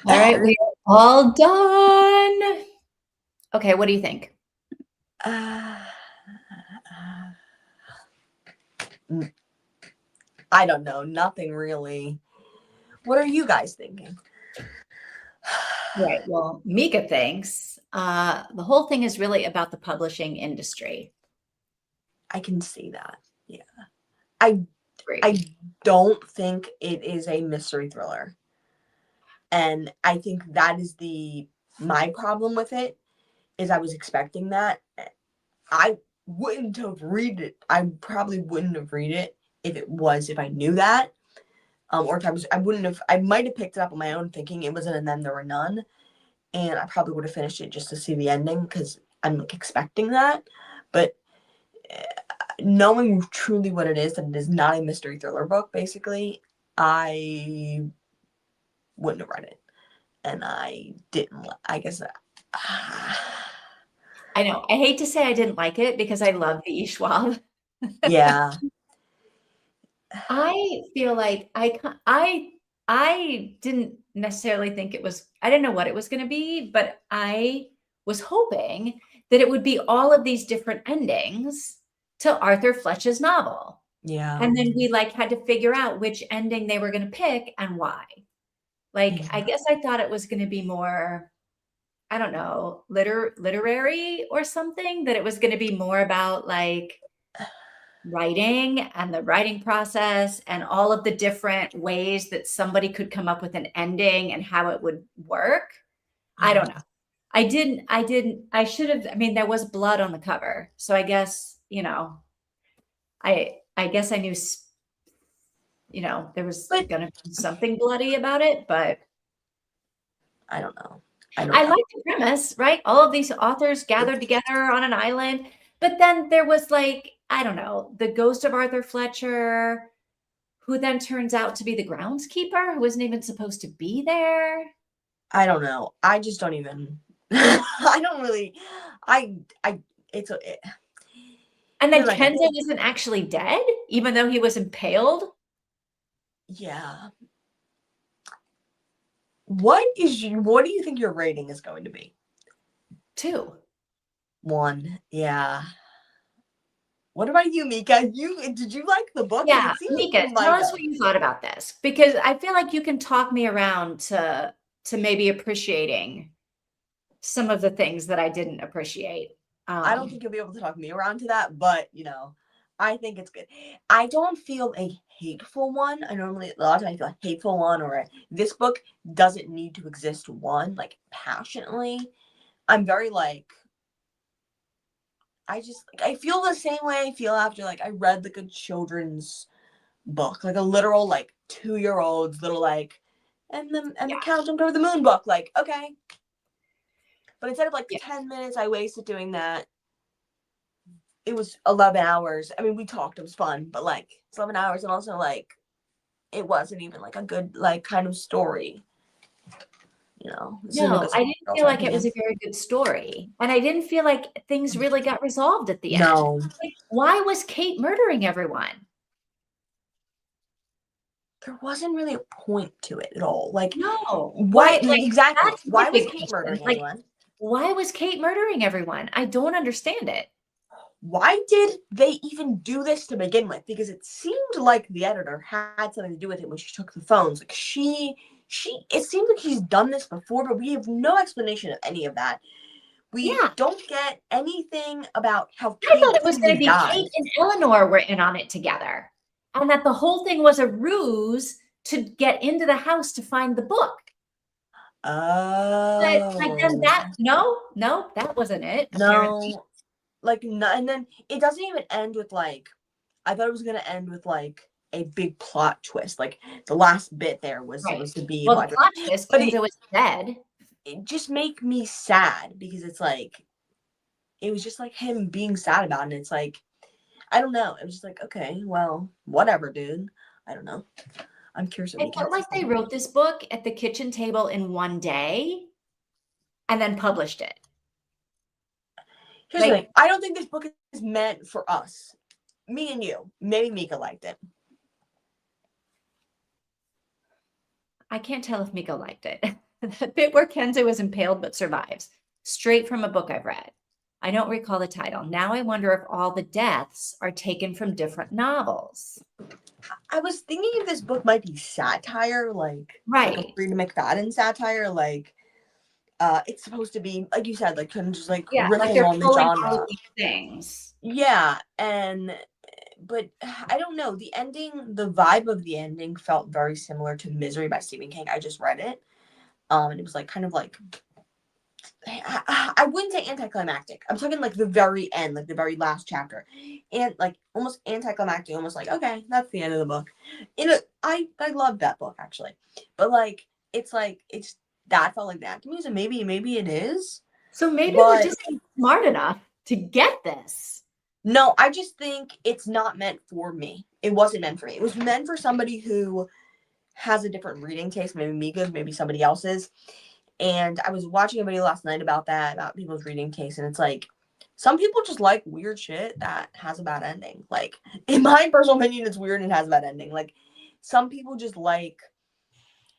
All right, we are all done. Okay, what do you think? I don't know. Nothing really. What are you guys thinking? Right. Well, Mika thinks the whole thing is really about the publishing industry. I can see that. Yeah. I Great. don't think it is a mystery thriller. And I think that is my problem with it is I was expecting that. I wouldn't have read it. I probably wouldn't have read it if I knew that. Or if I might have picked it up on my own thinking it was an and then there were none. And I probably would have finished it just to see the ending because I'm like expecting that. But knowing truly what it is, that it is not a mystery thriller book, basically, I wouldn't have read it. And I didn't, I guess. I know. I hate to say I didn't like it because I love the Schwab. Yeah. I feel like I didn't necessarily think I didn't know what it was going to be, but I was hoping that it would be all of these different endings to Arthur Fletcher's novel. Yeah. And then we like had to figure out which ending they were going to pick and why. Like, I guess I thought it was going to be more, I don't know, literary or something, that it was going to be more about like writing and the writing process and all of the different ways that somebody could come up with an ending and how it would work. I don't know. I should have, I mean, there was blood on the cover. So I guess, I guess I knew, there was going to be something bloody about it, but I don't know. I like the premise, right? All of these authors gathered together on an island, but then there was like, I don't know, the ghost of Arthur Fletcher, who then turns out to be the groundskeeper, who wasn't even supposed to be there. I don't know. I just don't even. I don't really. It's a. And then Kenzo isn't actually dead, even though he was impaled. Yeah. What do you think your rating is going to be? 2. 1. Yeah. What about you, Mika? Did you like the book? Yeah, Mika, tell us what you thought about this, because I feel like you can talk me around to maybe appreciating some of the things that I didn't appreciate. I don't think you'll be able to talk me around to that, but I think it's good. I don't feel a hateful one. A lot of times I feel a hateful one, or this book doesn't need to exist one, like passionately. I'm very like, I feel the same way I feel after like I read like a children's book, like a literal like 2-year-old's little like, and the cow jumped over the moon book. Like, okay. But instead of like 10 minutes I wasted doing that, it was 11 hours. I mean, we talked, it was fun, but like it's 11 hours, and also like it wasn't even like a good like kind of story. No, I didn't feel like it was a very good story. And I didn't feel like things really got resolved at the end. No. Like, why was Kate murdering everyone? There wasn't really a point to it at all. Like, no. Why exactly? Why was Kate murdering everyone? Why was Kate murdering everyone? I don't understand it. Why did they even do this to begin with? Because it seemed like the editor had something to do with it when she took the phones. Like it seems like she's done this before, but we have no explanation of any of that. We don't get anything about how Kate I thought it was going to be Kate and Eleanor were in on it together, and that the whole thing was a ruse to get into the house to find the book. Oh. But like then no, that wasn't it. Apparently. No. Like, and then it doesn't even end with like, I thought it was gonna end with like a big plot twist. Like the last bit there was supposed to be. Well, the plot twist, but it was dead. It just make me sad because it's like, it was just like him being sad about it. And it's like, I don't know. It was just like, okay, well, whatever, dude. I don't know. I'm curious. I felt like they wrote this book at the kitchen table in one day and then published it. Here's the thing. I don't think this book is meant for us. Me and you. Maybe Mika liked it. I can't tell if Miko liked it. The bit where Kenzo is impaled but survives, straight from a book I've read. I don't recall the title. Now I wonder if all the deaths are taken from different novels. I was thinking if this book might be satire, like a Right. Frida McFadden satire, like it's supposed to be, like you said, like kind of just like Yeah, like riffing they're on the pulling all genre. of these things. Yeah, but I don't know. The ending, the vibe of the ending felt very similar to Misery by Stephen King. I just read it. And it was like kind of like I wouldn't say anticlimactic. I'm talking like the very end, like the very last chapter, and like almost anticlimactic, almost like okay, that's the end of the book. I love that book actually, but it's that felt like that to me. So maybe it is. So maybe we're But just not smart enough to get this. no, I just think it's not meant for me. It wasn't meant for me. It was meant for somebody who has a different reading taste, maybe Mika's, maybe somebody else's. And I was watching a video last night about that, about people's reading taste, and it's like some people just like weird shit that has a bad ending. Like, in my personal opinion, it's weird and has a bad ending. Like, some people just like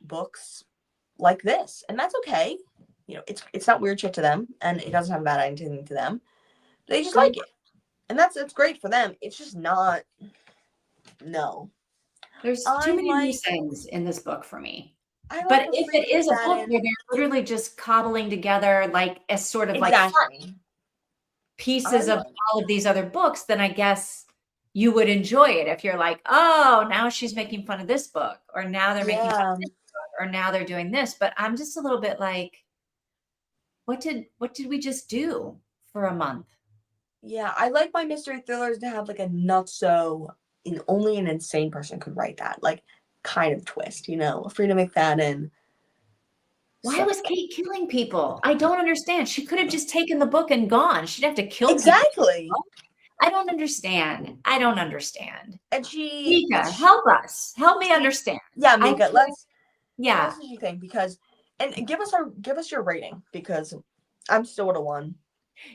books like this, and that's okay. You know, it's not weird shit to them, and it doesn't have a bad ending to them. They just like it, and that's great for them. It's just not. No, There's too many loose ends in this book for me. I But like if it is a book where they're literally just cobbling together like as sort of like exactly pieces of all of these other books, then I guess you would enjoy it if you're like, oh, now she's making fun of this book, or now they're making fun of this book, or now they're doing this. But I'm just a little bit like, what did we just do for a month? Yeah, I like my mystery thrillers to have like a not so only an insane person could write that, like kind of twist, you know, Frida McFadden. Why was Kate killing people? I don't understand. She could have just taken the book and gone. She'd have to kill exactly. people. I don't understand. I don't understand. And Mika, help us. Help me understand. Yeah, Mika, let's yeah. see what you think, because and give us your rating, because I'm still at a 1.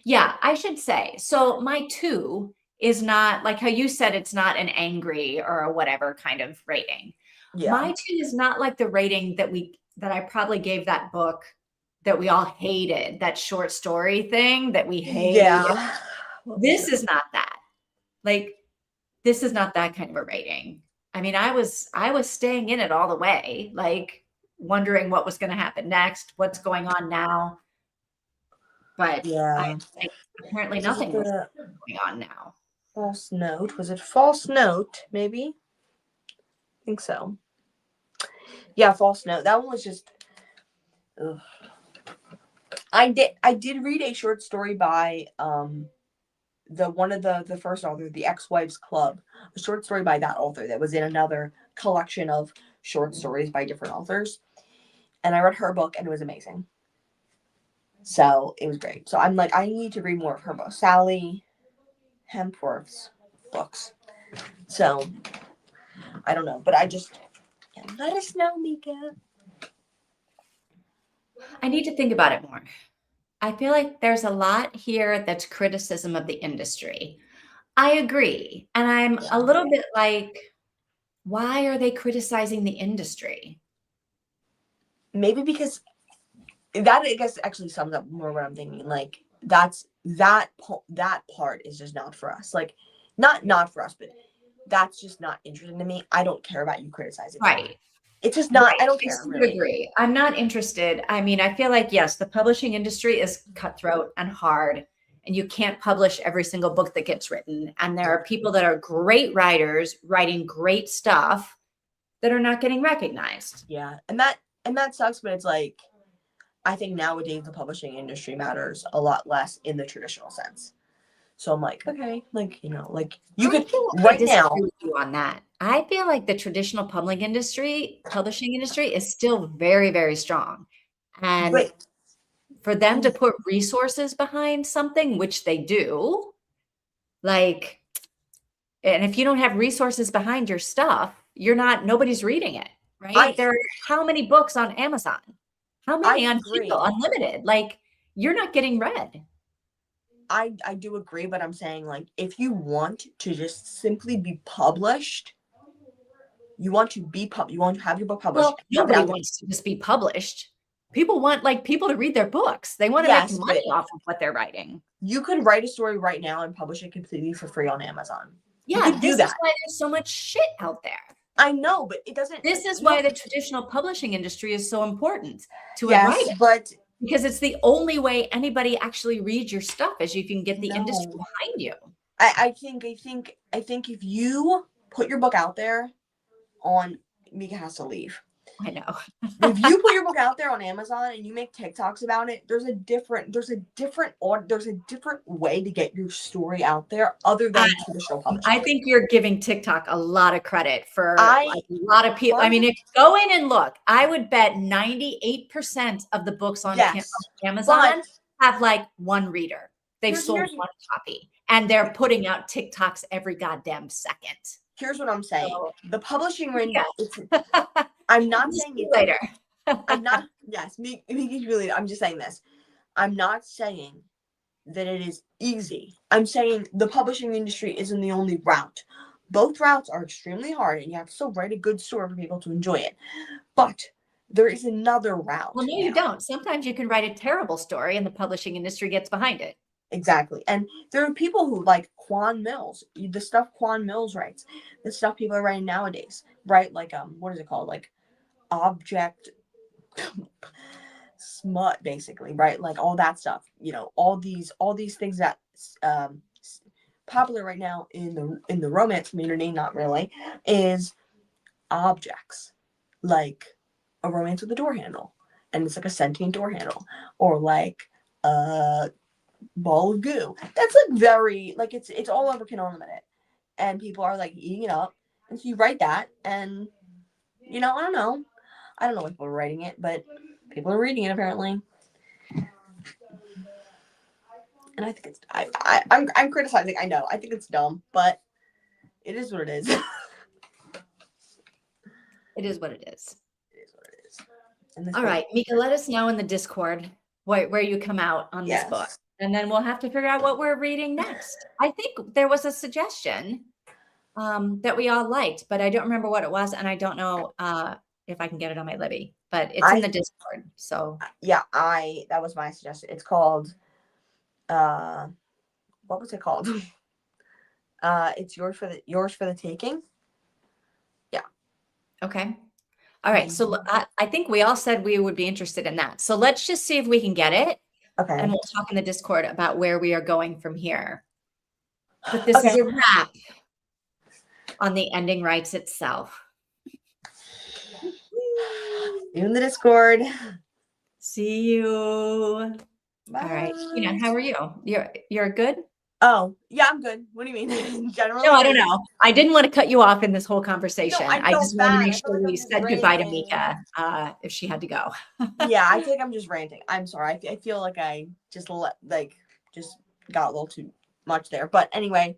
Yeah, I should say. So my 2 is not like how you said it's not an angry or a whatever kind of rating. Yeah. My 2 is not like the rating that I probably gave that book that we all hated, that short story thing that we hated. Yeah. This is not that. Like, this is not that kind of a rating. I mean, I was staying in it all the way, like wondering what was going to happen next, what's going on now. But yeah, apparently nothing was going on now. False Note. Was it False Note, maybe? I think so. Yeah, False Note. That one was just ugh. I did read a short story by the first author, the Ex-Wives Club, a short story by that author that was in another collection of short stories by different authors. And I read her book and it was amazing. So it was great. So I'm like, I need to read more of her books. Sally Hempworth's books. So I don't know, but let us know, Mika. I need to think about it more. I feel like there's a lot here that's criticism of the industry. I agree. And I'm a little bit like, why are they criticizing the industry? Maybe because that, I guess, actually sums up more what I'm thinking. Like, that part is just not for us. Like, not for us, but that's just not interesting to me. I don't care about you criticizing. Right. It's just not, I don't care. I really agree. I'm not interested. I mean, I feel like, yes, the publishing industry is cutthroat and hard, and you can't publish every single book that gets written. And there are people that are great writers writing great stuff that are not getting recognized. Yeah. And that sucks, but it's like, I think nowadays the publishing industry matters a lot less in the traditional sense. So I'm like, okay, like, you know, like you could right now with you on that. I feel like the traditional publishing industry is still very, very strong. And for them to put resources behind something, which they do, like, and if you don't have resources behind your stuff, nobody's reading it, right? There are how many books on Amazon? How many on Kindle Unlimited? Like, you're not getting read. I do agree, but I'm saying, like, if you want to just simply be published, You want to have your book published. Well, nobody wants to just be published. People want people to read their books. They want to make money off of what they're writing. You could write a story right now and publish it completely for free on Amazon. Yeah, this is why there's so much shit out there. I know, but it doesn't. This is why the traditional publishing industry is so important to a writer. But because it's the only way anybody actually reads your stuff is you can get the industry behind you. I think if you put your book out there on, Mika has to leave. I know. If you put your book out there on Amazon and you make TikToks about it, there's a different way to get your story out there other than traditional publishing. I think you're giving TikTok a lot of credit for a lot of people. I mean, if you go in and look, I would bet 98% of the books on Amazon have one reader. They've sold one copy, and they're putting out TikToks every goddamn second. Here's what I'm saying. The publishing industry. I'm not saying it later. I'm not. Yes, I'm just saying this. I'm not saying that it is easy. I'm saying the publishing industry isn't the only route. Both routes are extremely hard, and you have to still write a good story for people to enjoy it. But there is another route. Well, no, you don't. Sometimes you can write a terrible story, and the publishing industry gets behind it. Exactly. And there are people who like Quan Mills, the stuff Quan Mills writes, the stuff people are writing nowadays, right? Like, what is it called? Like object smut, basically, right? Like all that stuff, all these things that popular right now in the romance community, not really, is objects, like a romance with a door handle, and it's like a sentient door handle, or like ball of goo. That's very it's all over can ornament it, and people are eating it up, and so you write that, and I don't know what people are writing it, but people are reading it apparently, and I think it's I'm criticizing. I know I think it's dumb, but it is what it is. It is what it is. It is what it is. All right, Mika, let us know in the Discord where you come out on this book. And then we'll have to figure out what we're reading next. I think there was a suggestion that we all liked, but I don't remember what it was. And I don't know if I can get it on my Libby, but it's in the Discord. So yeah, that was my suggestion. It's called, what was it called? It's yours for the taking. Yeah. Okay. All right. So I think we all said we would be interested in that. So let's just see if we can get it. Okay. And we'll talk in the Discord about where we are going from here. But this is a wrap on the ending rights itself. In the Discord. See you. Bye. All right. How are you? You're good? Oh, yeah, I'm good. What do you mean? Generally? No, I don't know. I didn't want to cut you off in this whole conversation. No, I just want to make sure we said goodbye to Mika if she had to go. Yeah, I feel like I'm just ranting. I'm sorry. I feel like I just just got a little too much there. But anyway,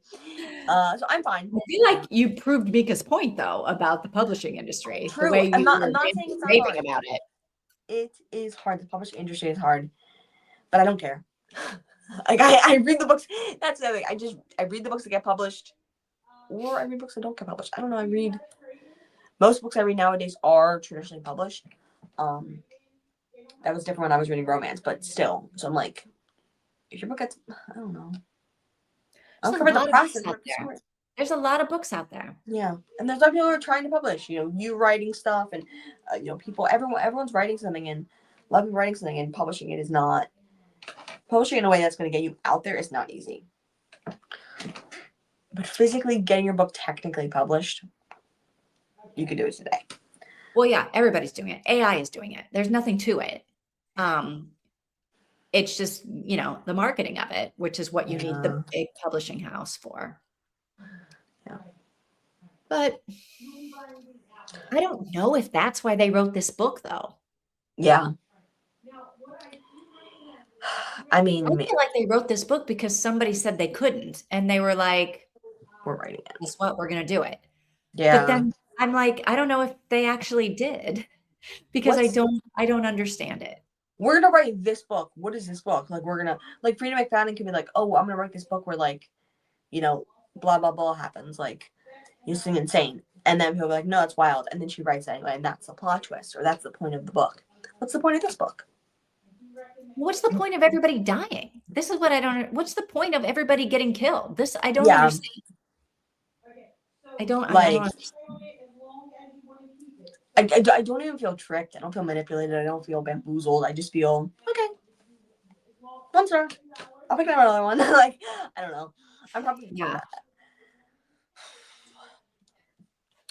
so I'm fine. I feel like you proved Mika's point though about the publishing industry. True. The way I'm not saying it's not hard. about it. It is hard. The publishing industry is hard, but I don't care. I read the books. That's the other thing. I read the books that get published, or I read books that don't get published. I don't know. Most books I read nowadays are traditionally published. That was different when I was reading romance, but still. So I'm like, if your book gets, I don't know. There's a lot of books out there. Yeah, and there's other people who are trying to publish. You writing stuff, and everyone's writing something and loving writing something, and publishing it is not. Publishing in a way that's going to get you out there is not easy. But physically getting your book technically published, you can do it today. Well, yeah, everybody's doing it. AI is doing it. There's nothing to it. It's just, the marketing of it, which is what you need the big publishing house for. Yeah. But I don't know if that's why they wrote this book, though. Yeah. I mean, I feel like they wrote this book because somebody said they couldn't, and they were like, "We're writing it. Guess what? We're going to do it." Yeah. But then I'm like, I don't know if they actually did, because I don't understand it. We're gonna write this book. What is this book? We're gonna Frida McFadden can be like, "Oh, I'm gonna write this book where blah blah blah happens, something insane," And then people are like, no, it's wild. And then she writes it anyway, and that's the plot twist, or that's the point of the book. What's the point of this book? What's the point of everybody dying? This is what I don't. What's the point of everybody getting killed? This I don't understand. I don't. Like, I don't understand. I don't even feel tricked. I don't feel manipulated. I don't feel bamboozled. I just feel okay. One star. I'll pick another one. Like, I don't know. I'm probably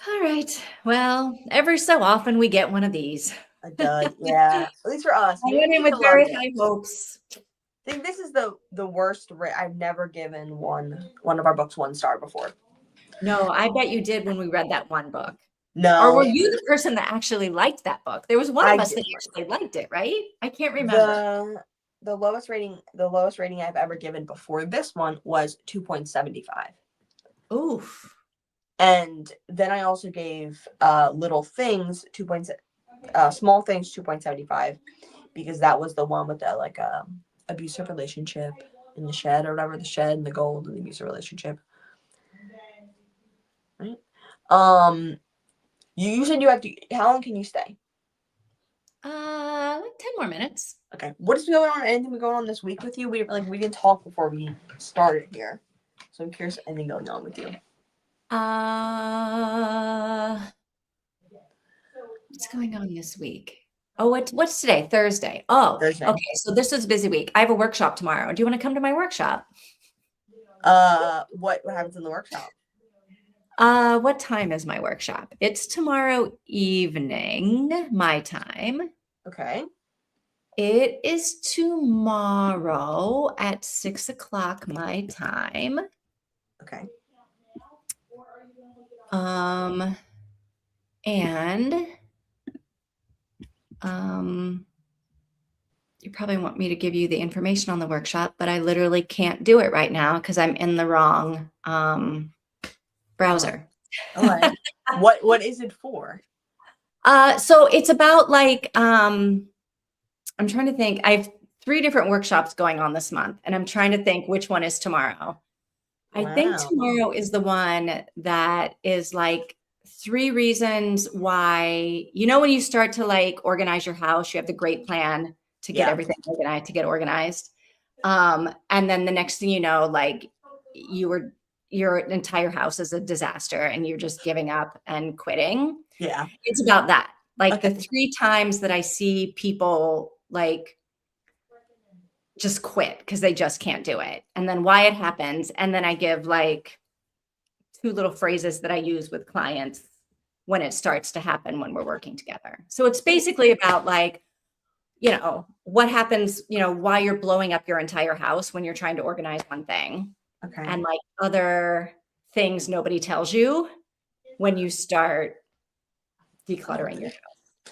All right. Well, every so often we get one of these. a dud. Yeah. At least for us. I went in with very high hopes. I think this is the worst. I've never given one of our books 1 star before. No, I bet you did when we read that one book. No. Or were you the person that actually liked that book? There was one of us that actually liked it, right? I can't remember. The lowest rating I've ever given before this one was 2.75. Oof. And then I also gave Little Things Small Things 2.75 because that was the one with the abusive relationship in the shed or whatever, the shed and the gold and the abusive relationship. Right? You said you have to. How long can you stay? Like 10 more minutes. Okay. What is going on? Anything going on this week with you? We didn't talk before we started here, so I'm curious. Anything going on with you? What's going on this week? Oh, what's today? Thursday. Oh, Thursday. Okay. So this is a busy week. I have a workshop tomorrow. Do you want to come to my workshop? What happens in the workshop? What time is my workshop? It's tomorrow evening, my time. Okay. It is tomorrow at 6 o'clock my time. Okay. And you probably want me to give you the information on the workshop, but I literally can't do it right now because I'm in the wrong browser. All right. What is it for? So it's about I'm trying to think. I have 3 different workshops going on this month, and I'm trying to think which one is tomorrow. I think tomorrow is the one that is 3 reasons why, when you start to organize your house, you have the great plan to get everything organized, to get organized. And then the next thing you know, your entire house is a disaster and you're just giving up and quitting. Yeah. It's about that. The 3 times that I see people just quit because they just can't do it. And then why it happens. And then I give 2 little phrases that I use with clients when it starts to happen when we're working together. So it's basically about what happens, why you're blowing up your entire house when you're trying to organize one thing. Okay. And other things nobody tells you when you start decluttering your house.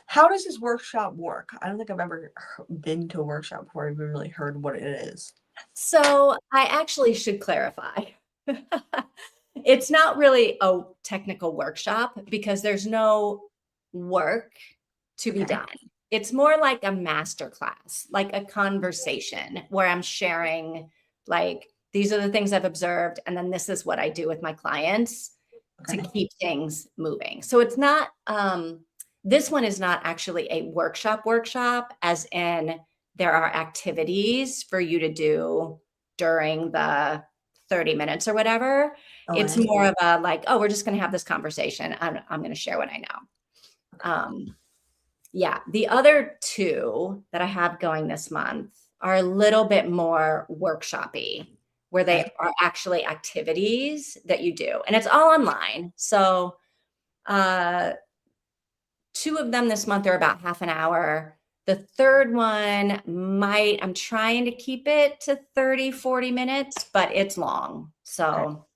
How does this workshop work? I don't think I've ever been to a workshop before. I've really heard what it is. So I actually should clarify. It's not really a technical workshop because there's no work to be done. It's more like a master class, like a conversation where I'm sharing these are the things I've observed, and then this is what I do with my clients to keep things moving. So it's not, this one is not actually a workshop, as in there are activities for you to do during the 30 minutes or whatever. It's more of a we're just going to have this conversation. I'm going to share what I know. Yeah. The other 2 that I have going this month are a little bit more workshop-y, where they are actually activities that you do. And it's all online. So 2 of them this month are about half an hour. The third one I'm trying to keep it to 30, 40 minutes, but it's long. So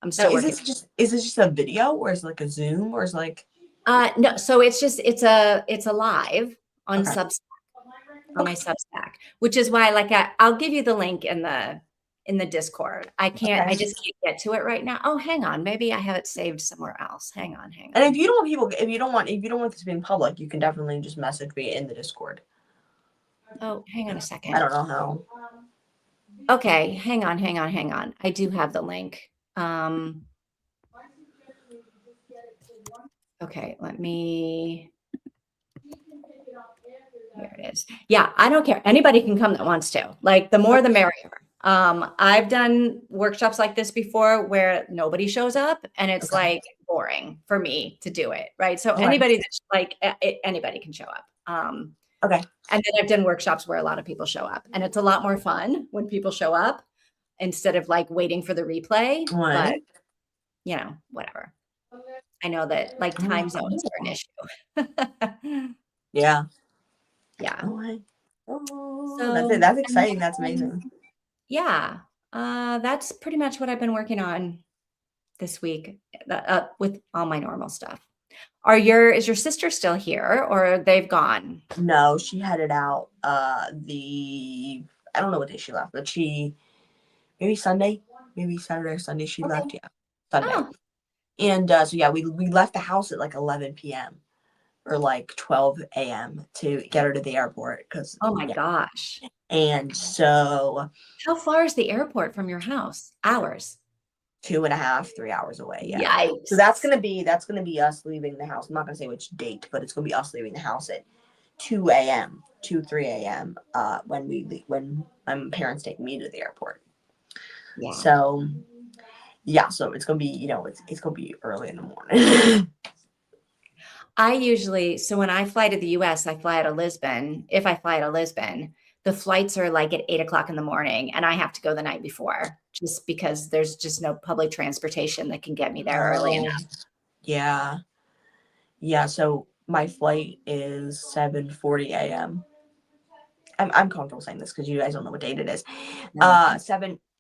I'm still working. Is this just a video, or is it a Zoom, or is it no, so it's a live on Substack, on my Substack, which is why I'll give you the link in the Discord. I just can't get to it right now. Oh, hang on. Maybe I have it saved somewhere else. Hang on. And if you don't want this being public, you can definitely just message me in the Discord. Oh, hang on a second. I don't know how. Okay. Hang on. I do have the link. Okay, let me. Here it is. Yeah, I don't care. Anybody can come that wants to. Like the more the merrier. I've done workshops like this before where nobody shows up and it's like boring for me to do it, right? So anybody that's like anybody can show up. Okay. And then I've done workshops where a lot of people show up, and it's a lot more fun when people show up instead of like waiting for the replay. But whatever. I know that like time zones are an issue. Yeah. Yeah. Oh, So that's exciting. That's amazing. Yeah. That's pretty much what I've been working on this week with all my normal stuff. Is your sister still here or they've gone? No, she headed out I don't know what day she left, but maybe Sunday, maybe Saturday or Sunday she left. Yeah. Sunday. Oh. And so yeah, we left the house at like 11 p.m. or like 12 a.m. to get her to the airport because Oh my gosh. And so how far is the airport from your house? Hours. 2.5, 3 hours away. Yeah. Yikes. So that's gonna be us leaving the house. I'm not gonna say which date, but it's gonna be us leaving the house at 2 a.m. 3 a.m. When my parents take me to the airport. Yeah. So yeah, so it's gonna be, it's gonna be early in the morning. So when I fly to the US, I fly out of Lisbon. If I fly out of Lisbon, the flights are like at 8:00 in the morning and I have to go the night before just because there's just no public transportation that can get me there early enough. Yeah. Yeah. So my flight is 7:40 a.m. I'm comfortable saying this because you guys don't know what date it is.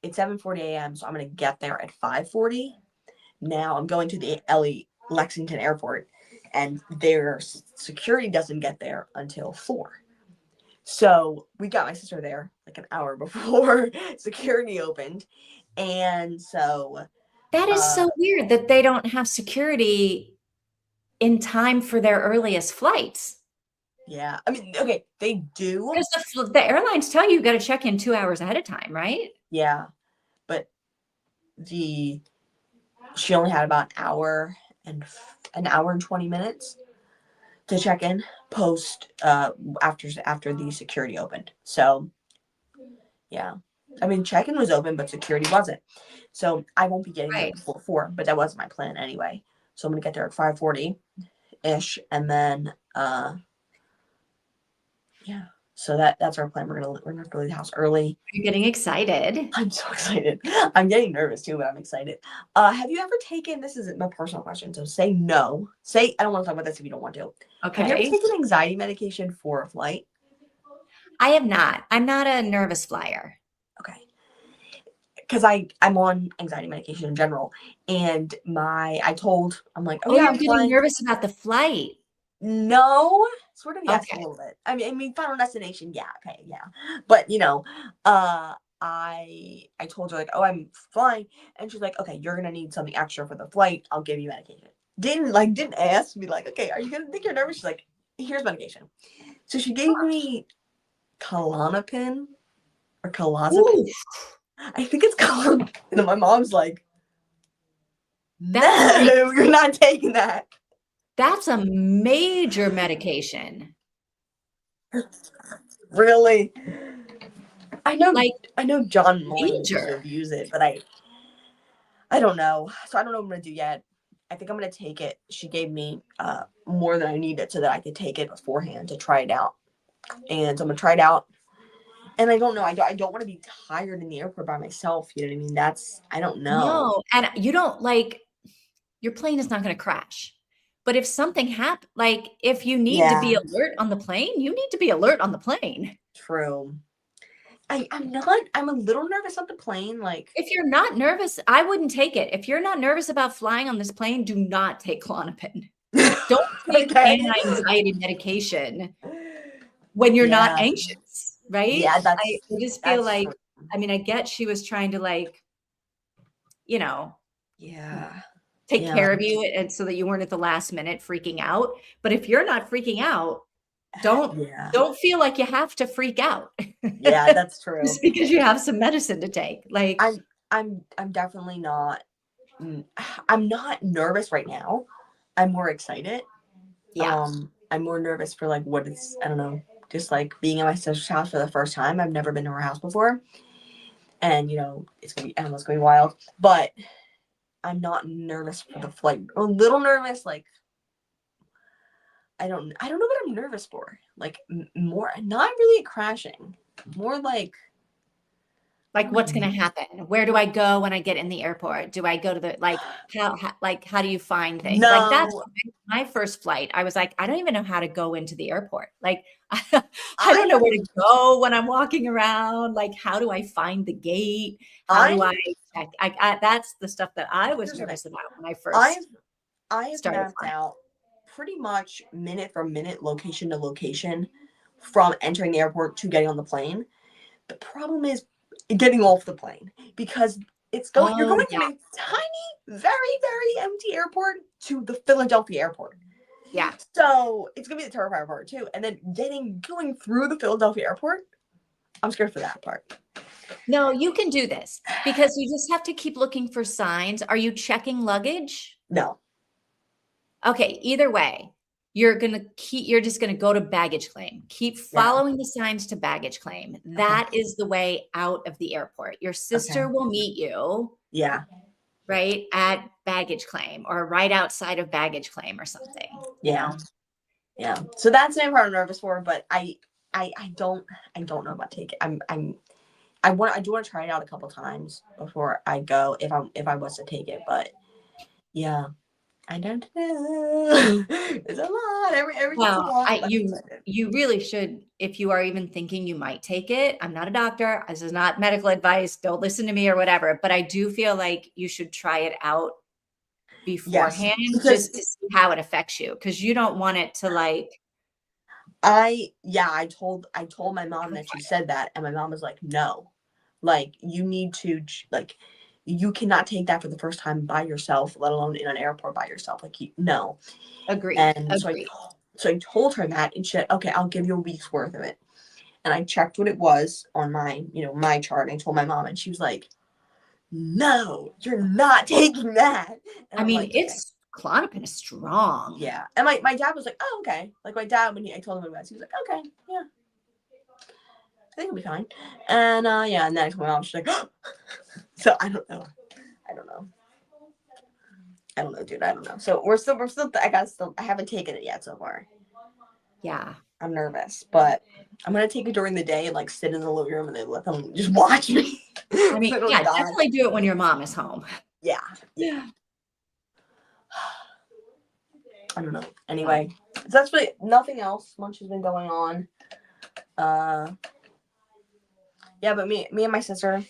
It's 7:40 a.m. So I'm going to get there at 5:40. Now I'm going to the Lexington airport and their security doesn't get there until 4. So we got my sister there like an hour before security opened. And so that is so weird that they don't have security in time for their earliest flights. Yeah. I mean, okay, they do. Because the airlines tell you got to check in 2 hours ahead of time, right? Yeah. But she only had about an hour and 20 minutes to check in post after the security opened. So yeah. I mean, check-in was open, but security wasn't. So I won't be getting there before 4, but that wasn't my plan anyway. So I'm gonna get there at 5:40-ish, and then yeah. So that's our plan. We're gonna have to leave the house early. You're getting excited. I'm so excited. I'm getting nervous too, but I'm excited. Have you ever taken? This is my personal question, so say no. I don't want to talk about this if you don't want to. Okay. Have you ever taken anxiety medication for a flight? I have not. I'm not a nervous flyer. Okay. Because I'm on anxiety medication in general, and I'm like, oh yeah, you're getting nervous about the flight. No, sort of, yes, a little bit. I mean, Final Destination, yeah, okay, yeah. But I told her like, oh, I'm flying, and she's like, okay, you're gonna need something extra for the flight. I'll give you medication. Didn't ask me like, okay, are you gonna think you're nervous? She's like, here's medication. So she gave me Klonopin or Clozapine. I think it's Klonopin. And my mom's like, no, you're not taking that. That's a major medication. Really? I know John Mullane used to abuse it, but I don't know. So I don't know what I'm gonna do yet. I think I'm gonna take it. She gave me more than I needed so that I could take it beforehand to try it out. And so I'm gonna try it out. And I don't know. I don't want to be tired in the airport by myself. You know what I mean? I don't know. No, and you don't your plane is not gonna crash. But if something happens, like if you need to be alert on the plane, you need to be alert on the plane. True. I'm a little nervous on the plane. Like if you're not nervous, I wouldn't take it. If you're not nervous about flying on this plane, do not take Klonopin. Don't take anti-anxiety medication when you're not anxious, right? Yeah, I just feel like, I mean, I get she was trying to take care of you and so that you weren't at the last minute freaking out. But if you're not freaking out, don't feel like you have to freak out. Yeah, that's true. Just because you have some medicine to take. Like I'm definitely not. I'm not nervous right now, I'm more excited. Yeah. I'm more nervous for like what it's, I don't know, just like being at my sister's house for the first time. I've never been to her house before. And it's gonna be, Emma's gonna be wild. But I'm not nervous for the flight. I'm a little nervous, like I don't know what I'm nervous for. Like more, not really crashing. More like What's going to happen? Where do I go when I get in the airport? Do I go to the, how do you find things? Like that's no. my first flight. I was like, I don't even know how to go into the airport. Like, I don't know where to go when I'm walking around. Like, how do I find the gate? How do I check? That's the stuff that I was nervous about when I first I have started mapped flying. out pretty much minute for minute, location to location, from entering the airport to getting on the plane. The problem is getting off the plane, because you're going from a tiny, very, very empty airport to the Philadelphia airport. Yeah. So it's gonna be the terrifying part too. And then going through the Philadelphia airport, I'm scared for that part. No, you can do this because you just have to keep looking for signs. Are you checking luggage? No. Okay, either way, you're just gonna go to baggage claim. Keep following the signs to baggage claim. That is the way out of the airport. Your sister will meet you. Yeah. Right at baggage claim or right outside of baggage claim or something. Yeah. Yeah. So that's the main part I'm nervous for, but I don't know about taking. I do want to try it out a couple times before I go, if I was to take it, but yeah. I don't know. It's a lot. Everything's a lot. You really should, if you are even thinking you might take it. I'm not a doctor. This is not medical advice. Don't listen to me or whatever. But I do feel like you should try it out beforehand, just to see how it affects you, because you don't want it to like. I told my mom that she said that, and my mom was like, no, like you need to you cannot take that for the first time by yourself, let alone in an airport by yourself. Like, no. Agreed. And so I told her that, and she said, okay, I'll give you a week's worth of it. And I checked what it was on my chart, and I told my mom, and she was like, no, you're not taking that. And I mean, it's Klonopin is strong. Yeah. And my dad was like, oh, okay. Like my dad, when I told him about it, he was like, okay, yeah, I think it'll be fine. And and then I told my mom, she's like, oh. So I don't know, dude. I don't know. So we're still. I haven't taken it yet so far. Yeah. I'm nervous, but I'm gonna take it during the day and like sit in the living room and then let them just watch me. I mean, definitely do it when your mom is home. Yeah. Yeah. I don't know. Anyway, that's really nothing else much has been going on. Yeah, but me and my sister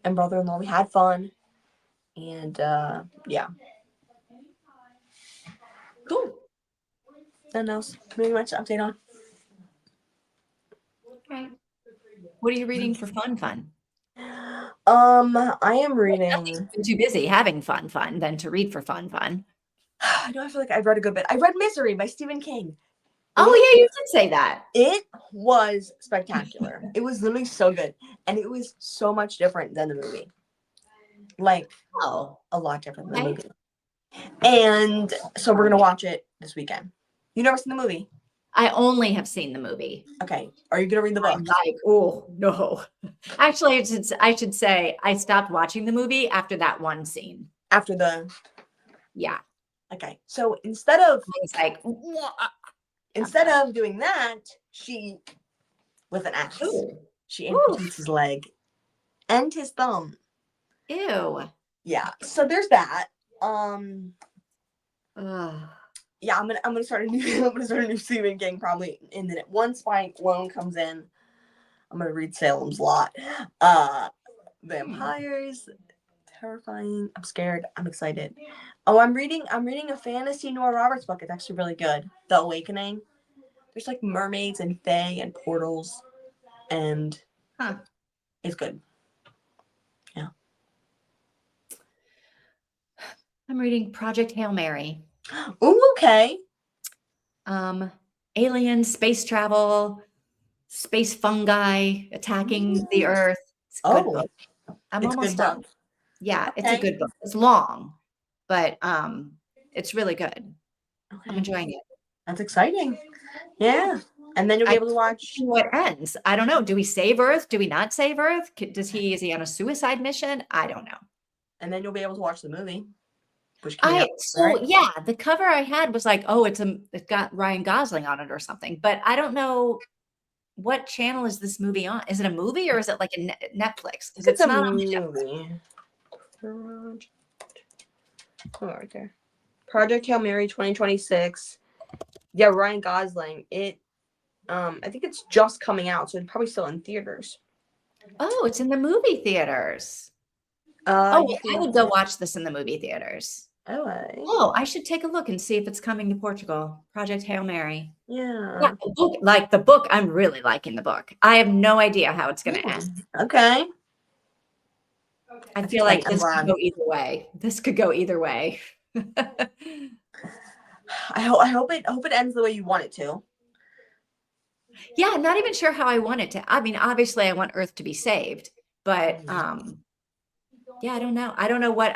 and brother-in-law, we had fun. And yeah. Cool. Nothing else really much to update on. Okay. What are you reading for fun? I am reading. Nothing's been too busy having fun than to read for fun. I know, I feel like I've read a good bit. I read Misery by Stephen King. Oh yeah, you did say that. It was spectacular. It was literally so good. And it was so much different than the movie. Like, a lot different than the movie. And so we're gonna watch it this weekend. You never seen the movie? I only have seen the movie. Okay. Are you gonna read the book? I'm like, oh no. Actually, I should say I stopped watching the movie after that one scene. After the. Yeah. Okay. So instead of. It's like. Instead of doing that, she, with an axe, she amputates his leg and his thumb. Ew. Yeah. So there's that. Yeah, I'm gonna start a new Stephen King probably in the minute. Once my loan comes in, I'm gonna read Salem's Lot. Vampires, terrifying. I'm scared. I'm excited. Oh, I'm reading a fantasy Nora Roberts book. It's actually really good. The Awakening. There's like mermaids and fae and portals, and it's good. Yeah. I'm reading Project Hail Mary. Oh, okay. Alien space travel, space fungi attacking the Earth. It's a good book. I'm almost done. Yeah, it's a good book. It's long, but it's really good. I'm enjoying it. That's exciting. Yeah. And then you'll be able to watch what ends. I don't know. Do we save Earth? Do we not save Earth? Is he on a suicide mission? I don't know. And then you'll be able to watch the movie. Yeah, the cover I had was like, oh, it's got Ryan Gosling on it or something, but I don't know what channel is this movie on. Is it a movie or is it like a Netflix? Because it's not on movie. Oh, right there. Project Hail Mary 2026. Yeah, Ryan Gosling. I think it's just coming out, so it's probably still in theaters. Oh, it's in the movie theaters. I would go watch this in the movie theaters. Oh, I should take a look and see if it's coming to Portugal. Project Hail Mary. Yeah. The book, I'm really liking the book. I have no idea how it's going to end. Okay. I feel like this could go either way. This could go either way. I hope it ends the way you want it to. Yeah, I'm not even sure how I want it to. I mean, obviously I want Earth to be saved, but yeah, I don't know. I don't know what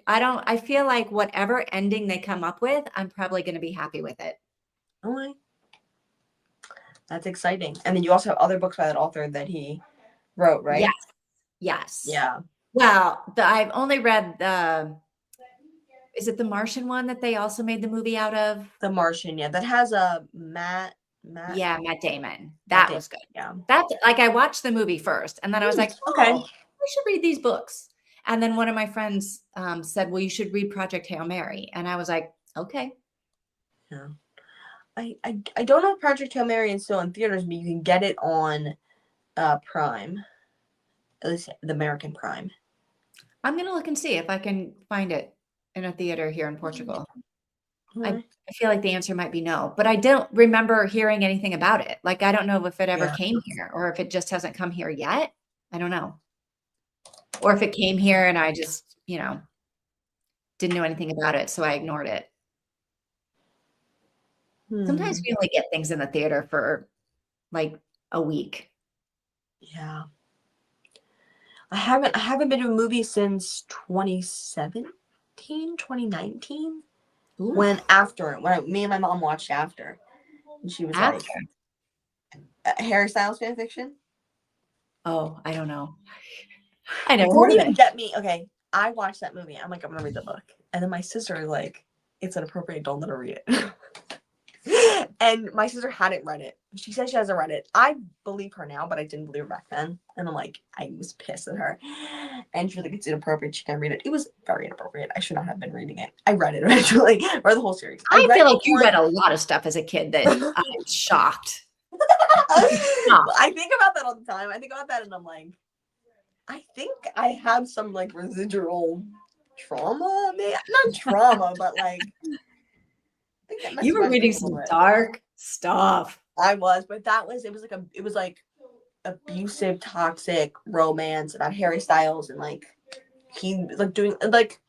I feel like whatever ending they come up with, I'm probably going to be happy with it. Okay. That's exciting. And then you also have other books by that author that he wrote, right? Yes. Yeah. Well, I've only read is it the Martian one that they also made the movie out of? The Martian, yeah. That has a Matt Damon. That was good. Yeah. That's like I watched the movie first and then I was like, okay, I should read these books. And then one of my friends said, well, you should read Project Hail Mary. And I was like, okay. Yeah. I don't know if Project Hail Mary is still in theaters, but you can get it on Prime. At least the American Prime. I'm going to look and see if I can find it in a theater here in Portugal. I feel like the answer might be no, but I don't remember hearing anything about it. Like, I don't know if it ever came here or if it just hasn't come here yet. I don't know. Or if it came here and I just, didn't know anything about it, so I ignored it. Sometimes we only get things in the theater for like a week. Yeah. I haven't been to a movie since 2017, 2019. Ooh. When me and my mom watched After. And she was like, Harry Styles fan fiction? Oh, I don't know. I never Don't even get me. Okay, I watched that movie. I'm like, I'm gonna read the book. And then my sister was like, it's inappropriate, don't let her read it. And my sister hadn't read it. She said she hasn't read it. I believe her now, but I didn't believe her back then. And I'm like, I was pissed at her. And she was like, it's inappropriate, she can't read it. It was very inappropriate. I should not have been reading it. I read it eventually. Read the whole series. I feel like you read a lot of stuff as a kid that I'm shocked. I think about that all the time. I think about that and I'm like, I think I have some like residual trauma. Not trauma, but like you were reading some dark stuff. I was, but it was like abusive, toxic romance about Harry Styles and like he like doing like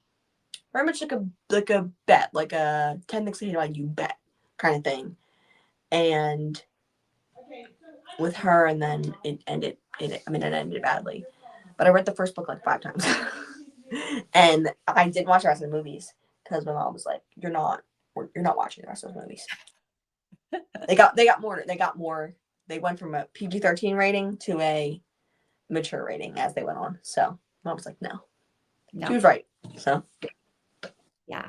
very much like a bet, like a 10 things to hate about you bet kind of thing. And with her, and then it ended badly. But I read the first book like 5 times. And I didn't watch the rest of the movies because my mom was like, you're not watching the rest of those movies. They got more. They went from a PG-13 rating to a mature rating as they went on. So mom was like, no. She was right. So yeah.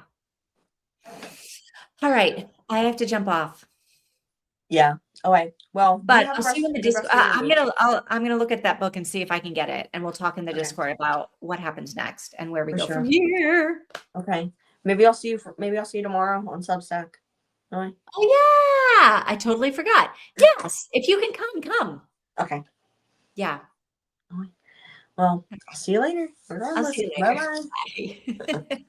All right. I have to jump off. Yeah. Okay. Well, but I'll see you in the Discord. I'm gonna look at that book and see if I can get it, and we'll talk in the Discord about what happens next and where we go from here. Okay. Maybe I'll see you tomorrow on Substack. Oh yeah, I totally forgot. Yes, if you can come. Okay. Yeah. Well, I'll see you later. I'll see you later. Bye.